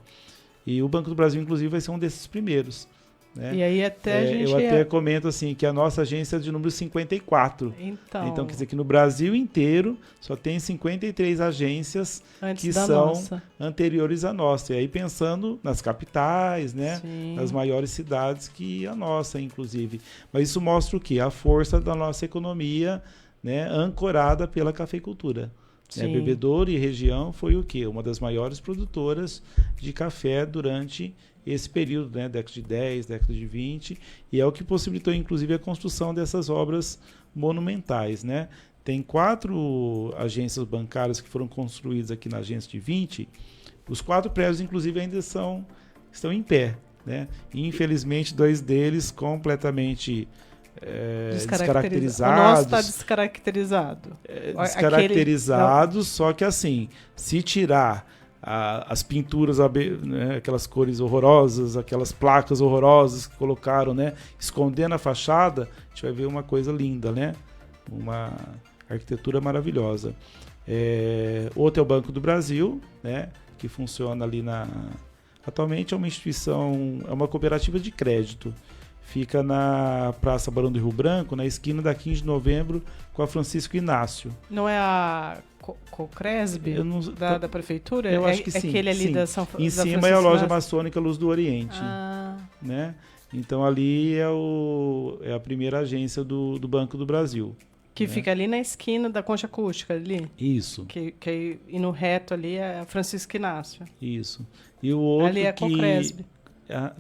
E o Banco do Brasil, inclusive, vai ser um desses primeiros. Né? E aí até a gente... Eu até comento assim, que a nossa agência é de número 54. Então, quer dizer que no Brasil inteiro só tem 53 agências que são anteriores à nossa. E aí pensando nas capitais, né? Nas maiores cidades que a nossa, inclusive. Mas isso mostra o quê? A força da nossa economia, né? Ancorada pela cafeicultura. Né? Bebedouro e região foi o quê? Uma das maiores produtoras de café durante esse período, né, década de 10, década de 20, e é o que possibilitou, inclusive, a construção dessas obras monumentais, né? Tem 4 agências bancárias que foram construídas aqui na agência de 20, os 4 prédios, inclusive, ainda estão em pé, né? E, infelizmente, 2 deles completamente descaracterizados. O nosso está descaracterizado. Descaracterizados, só que assim, se tirar as pinturas, né, aquelas cores horrorosas, aquelas placas horrorosas que colocaram, né, escondendo a fachada, a gente vai ver uma coisa linda, né? Uma arquitetura maravilhosa. Outro é o Banco do Brasil, né, que funciona ali atualmente é uma instituição, é uma cooperativa de crédito. Fica na Praça Barão do Rio Branco, na esquina da 15 de novembro com a Francisco Inácio. Não é a Cocresb da prefeitura? Eu acho que sim. Aquele ali da São Em cima é a loja maçônica Luz do Oriente. Né? Então ali é a primeira agência do Banco do Brasil. Que fica ali na esquina da Concha Acústica, ali. Isso. E no reto ali é a Francisco Inácio. Isso. E o outro ali é a Cocresb.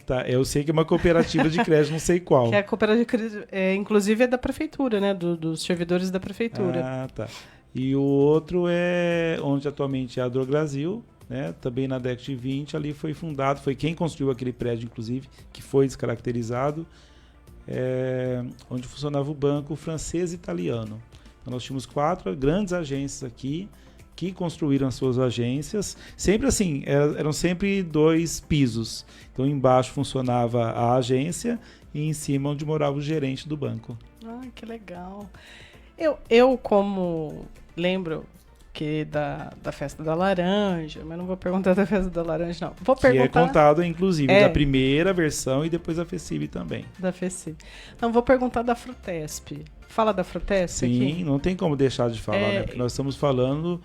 Tá. Eu sei que é uma cooperativa de crédito, não sei qual. Que é a cooperativa de crédito, inclusive é da prefeitura, né? Dos servidores da prefeitura. Ah, tá. E o outro é onde atualmente é a Drobrasil, né? Também na década de 20, ali foi fundado, foi quem construiu aquele prédio, inclusive, que foi descaracterizado, onde funcionava o banco francês e italiano. Então, nós tínhamos 4 grandes agências aqui, que construíram as suas agências, sempre assim, eram sempre 2 pisos. Então, embaixo funcionava a agência e em cima onde morava o gerente do banco. Ah, que legal. Eu como lembro que da Festa da Laranja, mas não vou perguntar da Festa da Laranja, não. Vou perguntar... Que é contado, inclusive, da primeira versão e depois da FECIB também. Da FECIB. Não, vou perguntar da Frutesp. Fala da Frutesp aqui? Sim, não tem como deixar de falar, né? Porque nós estamos falando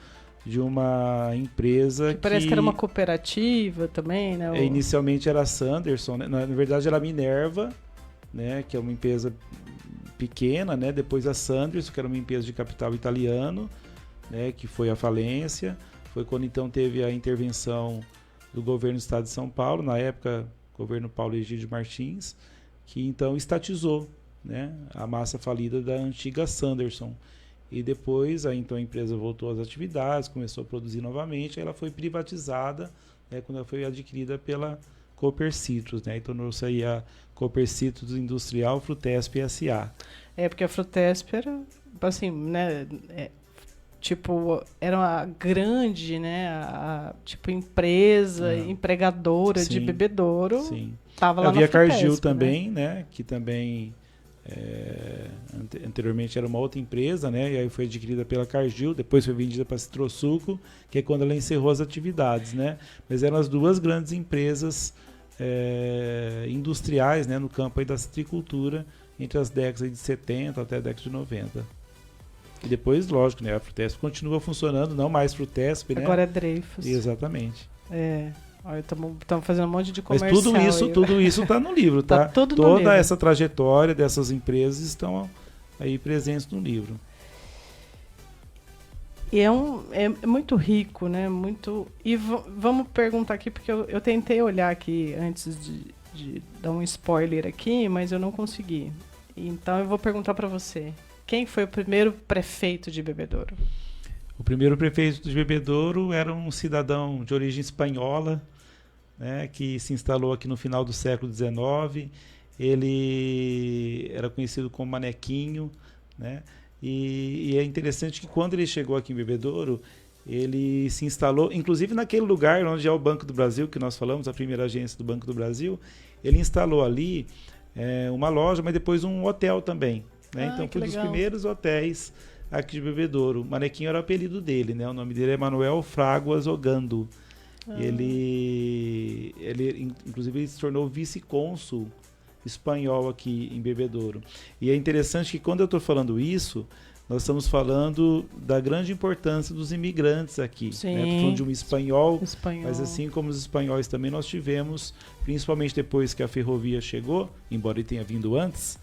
de uma empresa que... Parece que era uma cooperativa também, né? Inicialmente era a Sanderson, né? Na verdade era a Minerva, né? Que é uma empresa pequena, né? Depois a Sanderson, que era uma empresa de capital italiano, né? Que foi à falência. Foi quando então teve a intervenção do governo do estado de São Paulo, na época, governo Paulo Egídio Martins, que então estatizou, né? A massa falida da antiga Sanderson. E depois então a empresa voltou às atividades, começou a produzir novamente, aí ela foi privatizada, né, quando ela foi adquirida pela Copercitrus, né, e tornou-se aí a Copercitrus Industrial Frutesp S.A. Porque a Frutesp era, assim, né, era uma grande, né, empresa, empregadora de bebedouro. Sim. Tava lá havia na Frutesp, Cargill também, né, que também... anteriormente era uma outra empresa, né? E aí foi adquirida pela Cargill, depois foi vendida para a Citrosuco, que é quando ela encerrou as atividades, né? Mas eram as 2 grandes empresas industriais, né? No campo aí da citricultura, entre as décadas de 70 até a década de 90. E depois, lógico, né? A Frutesp continua funcionando, não mais Frutesp, né? Agora é Dreyfus. Exatamente. Estamos fazendo um monte de comercial. Mas tudo isso está no livro, tá? Tudo no Toda livro. Essa trajetória dessas empresas estão aí presentes no livro. E é muito rico, né? Muito. E vamos perguntar aqui, porque eu tentei olhar aqui antes de dar um spoiler aqui, mas eu não consegui. Então eu vou perguntar para você. Quem foi o primeiro prefeito de Bebedouro? O primeiro prefeito de Bebedouro era um cidadão de origem espanhola, né, que se instalou aqui no final do século XIX. Ele era conhecido como Manequinho, né? E é interessante que quando ele chegou aqui em Bebedouro, ele se instalou, inclusive naquele lugar onde é o Banco do Brasil, que nós falamos, a primeira agência do Banco do Brasil, ele instalou ali uma loja, mas depois um hotel também, né? Então foi um dos primeiros hotéis aqui de Bebedouro. Manequinho era o apelido dele, né? O nome dele é Manuel Fraguas Ogando. Ele inclusive ele se tornou vice-cônsul espanhol aqui em Bebedouro. E é interessante que quando eu estou falando isso, nós estamos falando da grande importância dos imigrantes aqui. Sim. Né? Estou falando de um espanhol, mas assim como os espanhóis também nós tivemos, principalmente depois que a ferrovia chegou, embora ele tenha vindo antes,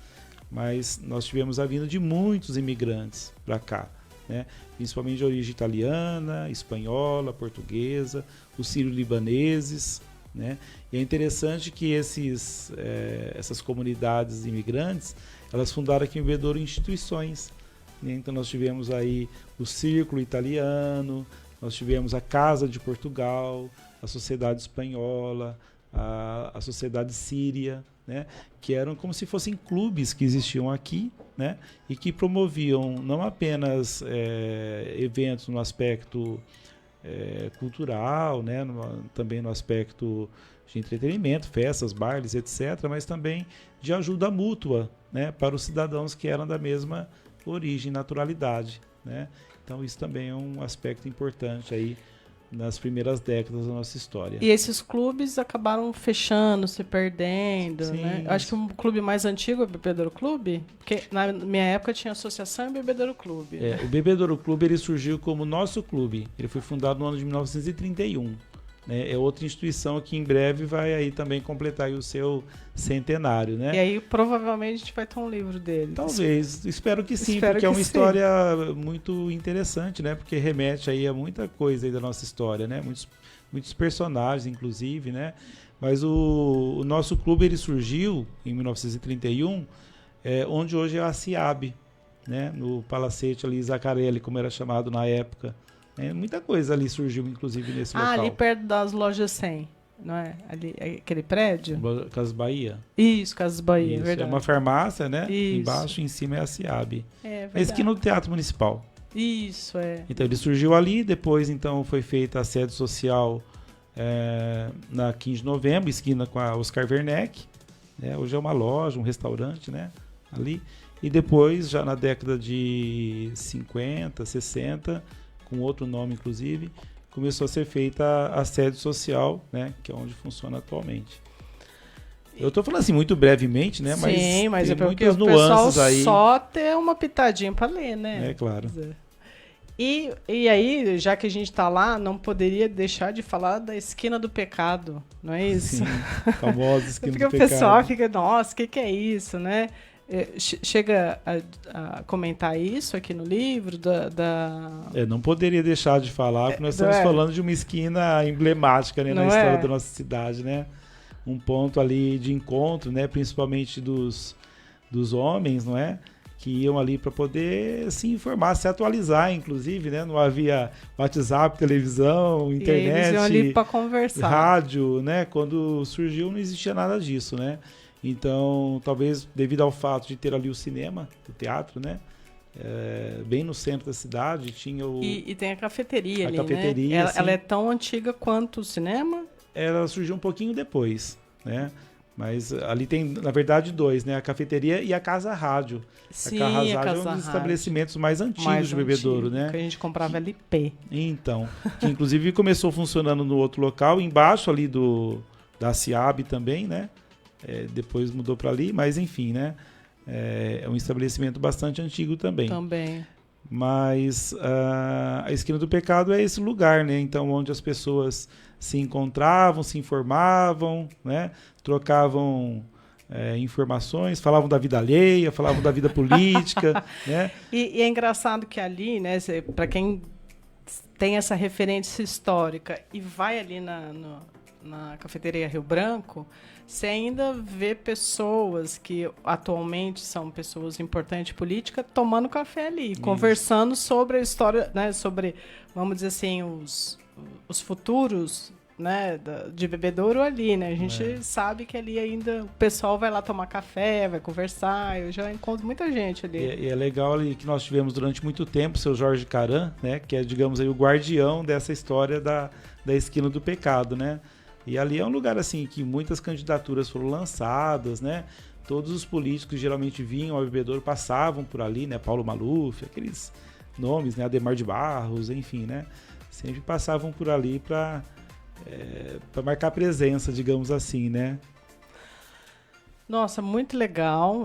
mas nós tivemos a vinda de muitos imigrantes para cá, né? Principalmente de origem italiana, espanhola, portuguesa, os sírio-libaneses, né? E é interessante que essas comunidades imigrantes, elas fundaram aqui em Bebedouro instituições, né? Então nós tivemos aí o Círculo Italiano, nós tivemos a Casa de Portugal, a Sociedade Espanhola, a Sociedade Síria, né? Que eram como se fossem clubes que existiam aqui, né? E que promoviam não apenas eventos no aspecto cultural, né? Também no aspecto de entretenimento, festas, bailes, etc., mas também de ajuda mútua, né? Para os cidadãos que eram da mesma origem, naturalidade, né? Então isso também é um aspecto importante aí nas primeiras décadas da nossa história. E esses clubes acabaram fechando, se perdendo, sim, né? Eu acho que o clube mais antigo é o Bebedouro Clube, porque na minha época tinha Associação e Bebedouro Clube. O Bebedouro Clube ele surgiu como nosso clube. Ele foi fundado no ano de 1931. Né? É outra instituição que em breve vai aí também completar aí o seu centenário, né? E aí provavelmente a gente vai ter um livro dele. Talvez, espero que sim, porque é uma história muito interessante, né? Porque remete aí a muita coisa aí da nossa história, né? Muitos personagens, inclusive, né? Mas o nosso clube ele surgiu em 1931, onde hoje é a CIAB, né? No Palacete ali, Zaccarelli, como era chamado na época. Muita coisa ali surgiu, inclusive, nesse local. Ali perto das lojas 100, não é? Ali, aquele prédio? Casas Bahia. Isso, Casas Bahia, verdade. É uma farmácia, né? Isso. Embaixo, em cima é a CIAB. É esquina do Teatro Municipal. Isso, Então, ele surgiu ali, depois, então, foi feita a sede social na 15 de novembro, esquina com a Oscar Werneck. Né? Hoje é uma loja, um restaurante, né? Ali. E depois, já na década de 50, 60... com outro nome, inclusive, começou a ser feita a sede social, né, que é onde funciona atualmente. Eu estou falando assim muito brevemente, né, mas sim, mas tem é porque muitas nuances aí. Só ter uma pitadinha para ler, né? É claro. E aí, já que a gente está lá, não poderia deixar de falar da Esquina do Pecado, não é isso? Sim, famosa Esquina do Pecado. Porque o pessoal fica, nossa, o que é isso, né? Chega a comentar isso aqui no livro? Não poderia deixar de falar, porque nós estamos falando de uma esquina emblemática, né, na história da nossa cidade, né? Um ponto ali de encontro, né, principalmente dos homens, não é? Que iam ali para poder se informar, se atualizar, inclusive, né? Não havia WhatsApp, televisão, internet, eles iam ali para conversar. Rádio, né? Quando surgiu não existia nada disso, né? Então, talvez devido ao fato de ter ali o cinema, o teatro, né? Bem no centro da cidade, tinha o... E tem a cafeteria ali, cafeteria, né? Ela é tão antiga quanto o cinema? Ela surgiu um pouquinho depois, né? Mas ali tem, na verdade, dois, né? A cafeteria e a Casa Rádio. Sim, a Casa Rádio Rádio é um dos estabelecimentos mais antigos de Bebedouro, né? Que a gente comprava LP. Então, que inclusive começou funcionando no outro local, embaixo ali da CIAB também, né? Depois mudou para ali, mas enfim, né? É um estabelecimento bastante antigo também. Mas a Esquina do Pecado é esse lugar, né? Então, onde as pessoas se encontravam, se informavam, né? Trocavam informações, falavam da vida alheia, falavam da vida política, né? E é engraçado que ali, né? Para quem tem essa referência histórica e vai ali na cafeteria Rio Branco, você ainda vê pessoas que atualmente são pessoas importantes política tomando café ali, conversando sobre a história, né, sobre, vamos dizer assim, os futuros, né, de Bebedouro ali, né? A gente sabe que ali ainda o pessoal vai lá tomar café, vai conversar. Eu já encontro muita gente ali. E é legal ali que nós tivemos durante muito tempo o seu Jorge Caran, né, que é, digamos aí, o guardião dessa história da esquina do pecado, né? E ali é um lugar assim que muitas candidaturas foram lançadas, né? Todos os políticos geralmente vinham ao Bebedouro, passavam por ali, né? Paulo Maluf, aqueles nomes, né? Ademar de Barros, enfim, né? Sempre passavam por ali para marcar presença, digamos assim, né? Nossa, muito legal.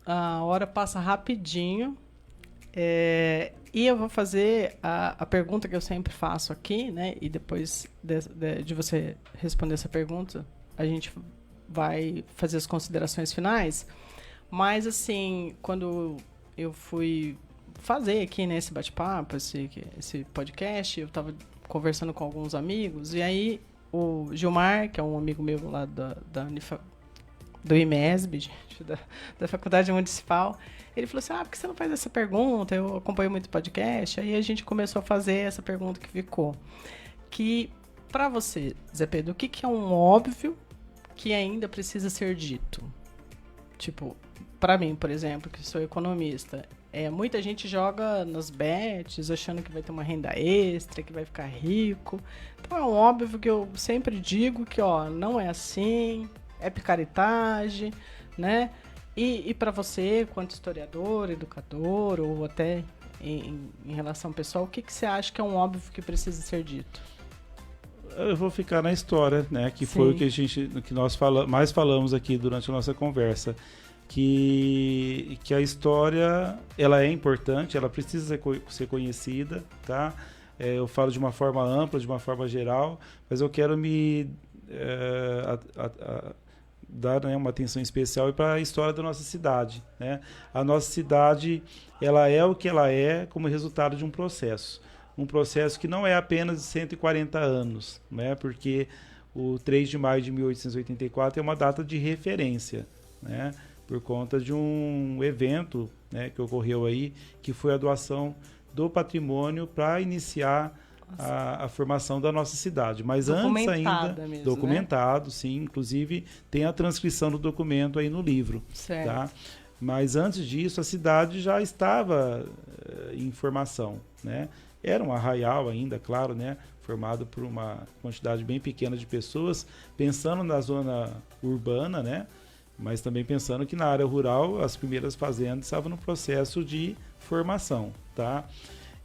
A hora passa rapidinho. E eu vou fazer a pergunta que eu sempre faço aqui, né? E depois de você responder essa pergunta, a gente vai fazer as considerações finais. Mas, assim, quando eu fui fazer aqui, né, esse bate-papo, esse podcast, eu estava conversando com alguns amigos, e aí o Gilmar, que é um amigo meu lá do IMESB, da Faculdade Municipal, ele falou assim, por que você não faz essa pergunta? Eu acompanho muito podcast. Aí a gente começou a fazer essa pergunta que ficou. Que, para você, Zé Pedro, o que é um óbvio que ainda precisa ser dito? Tipo, para mim, por exemplo, que sou economista, muita gente joga nas bets achando que vai ter uma renda extra, que vai ficar rico. Então é um óbvio que eu sempre digo que não é assim, é picaretagem, né? E para você, quanto historiador, educador, ou até em relação pessoal, o que você acha que é um óbvio que precisa ser dito? Eu vou ficar na história, né? Que foi o que nós mais falamos aqui durante a nossa conversa. Que a história, ela é importante, ela precisa ser conhecida, tá? Eu falo de uma forma ampla, de uma forma geral, mas eu quero me dar, né, uma atenção especial para a história da nossa cidade, né? A nossa cidade, ela é o que ela é como resultado de um processo que não é apenas de 140 anos, né? Porque o 3 de maio de 1884 é uma data de referência, né? Por conta de um evento, né, que ocorreu aí, que foi a doação do patrimônio para iniciar a formação da nossa cidade. Mas antes ainda, mesmo, documentado, né? Sim, inclusive tem a transcrição do documento aí no livro. Certo. Tá? Mas antes disso, a cidade já estava em formação, né? Era um arraial ainda, claro, né? Formado por uma quantidade bem pequena de pessoas, pensando na zona urbana, né? Mas também pensando que na área rural as primeiras fazendas estavam no processo de formação, tá?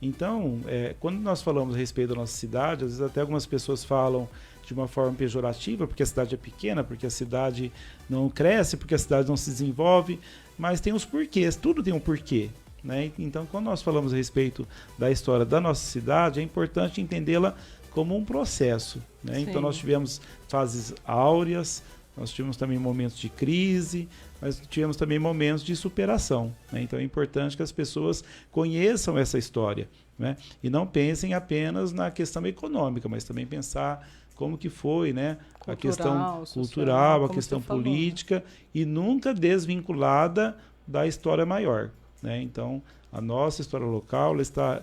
Então, quando nós falamos a respeito da nossa cidade, às vezes até algumas pessoas falam de uma forma pejorativa, porque a cidade é pequena, porque a cidade não cresce, porque a cidade não se desenvolve, mas tem os porquês, tudo tem um porquê, né? Então, quando nós falamos a respeito da história da nossa cidade, é importante entendê-la como um processo, né? Então, nós tivemos fases áureas, nós tivemos também momentos de crise, mas tivemos também momentos de superação, né? Então é importante que as pessoas conheçam essa história, né? E não pensem apenas na questão econômica, mas também pensar como que foi, né? A questão cultural, a questão política, e nunca desvinculada da história maior, né? Então a nossa história local ela está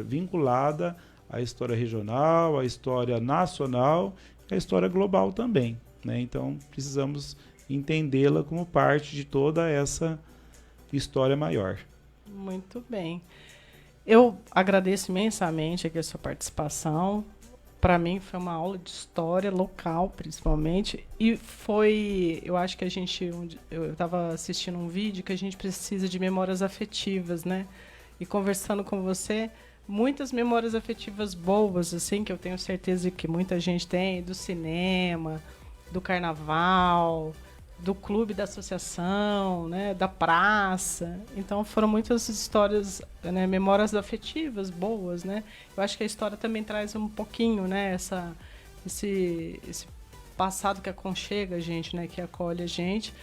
vinculada à história regional, à história nacional e à história global também, né? Então precisamos entendê-la como parte de toda essa história maior. Muito bem. Eu agradeço imensamente aqui a sua participação. Para mim foi uma aula de história local, principalmente, e eu acho que eu estava assistindo um vídeo que a gente precisa de memórias afetivas, né? E conversando com você, muitas memórias afetivas boas, assim, que eu tenho certeza que muita gente tem, do cinema, do carnaval, do clube da associação, né, da praça. Então foram muitas histórias, né, memórias afetivas boas, né? Eu acho que a história também traz um pouquinho, né, esse passado que aconchega a gente, né, que acolhe a gente.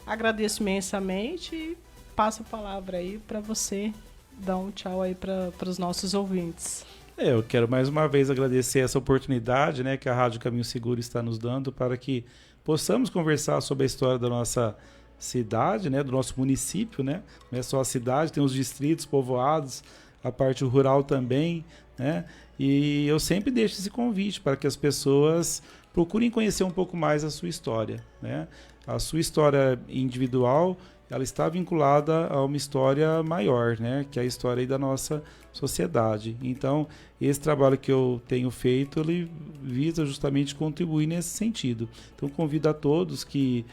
Agradeço imensamente e passo a palavra aí para você dar um tchau aí para os nossos ouvintes. Eu quero mais uma vez agradecer essa oportunidade, né, que a Rádio Caminho Seguro está nos dando para que possamos conversar sobre a história da nossa cidade, né, do nosso município, né? Não é só a cidade, tem os distritos, povoados, a parte rural também, né? E eu sempre deixo esse convite para que as pessoas procurem conhecer um pouco mais a sua história, né? A sua história individual, ela está vinculada a uma história maior, né? Que é a história aí da nossa sociedade. Então, esse trabalho que eu tenho feito, ele visa justamente contribuir nesse sentido. Então, convido a todos que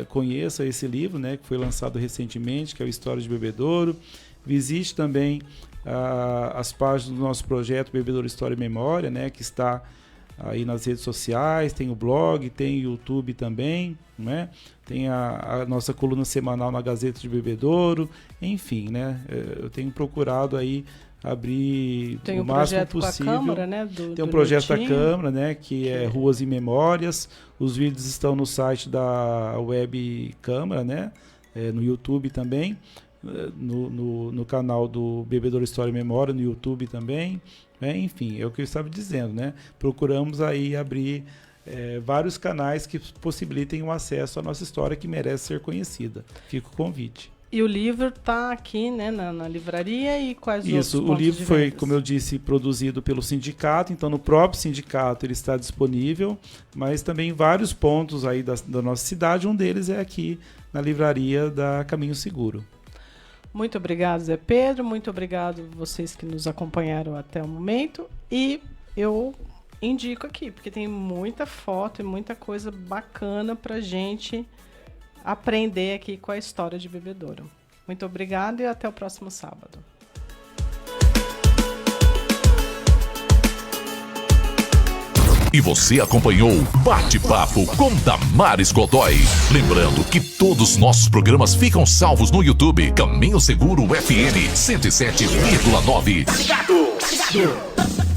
conheçam esse livro, né? Que foi lançado recentemente, que é o História de Bebedouro. Visite também as páginas do nosso projeto Bebedouro História e Memória, né? Que está aí nas redes sociais, tem o blog, tem o YouTube também, né? Tem a nossa coluna semanal na Gazeta de Bebedouro, enfim, né? Eu tenho procurado aí abrir o máximo possível. Com a Câmara, né? Tem um projeto da Câmara, né? Que é Ruas e Memórias. Os vídeos estão no site da Web Câmara, né? No YouTube também, no canal do Bebedouro História e Memória, no YouTube também. Enfim, é o que eu estava dizendo, né? Procuramos aí abrir vários canais que possibilitem o acesso à nossa história que merece ser conhecida. Fica o convite. E o livro está aqui, né, na livraria e quais outros Isso, o livro foi, como eu disse, produzido pelo sindicato, então no próprio sindicato ele está disponível, mas também em vários pontos aí da nossa cidade, um deles é aqui na livraria da Caminho Seguro. Muito obrigado, Zé Pedro, muito obrigado vocês que nos acompanharam até o momento, e eu indico aqui, porque tem muita foto e muita coisa bacana pra gente aprender aqui com a história de Bebedouro. Muito obrigado e até o próximo sábado. E você acompanhou Bate-Papo com Damares Godoy. Lembrando que todos os nossos programas ficam salvos no YouTube. Caminho Seguro FM 107,9. Obrigado.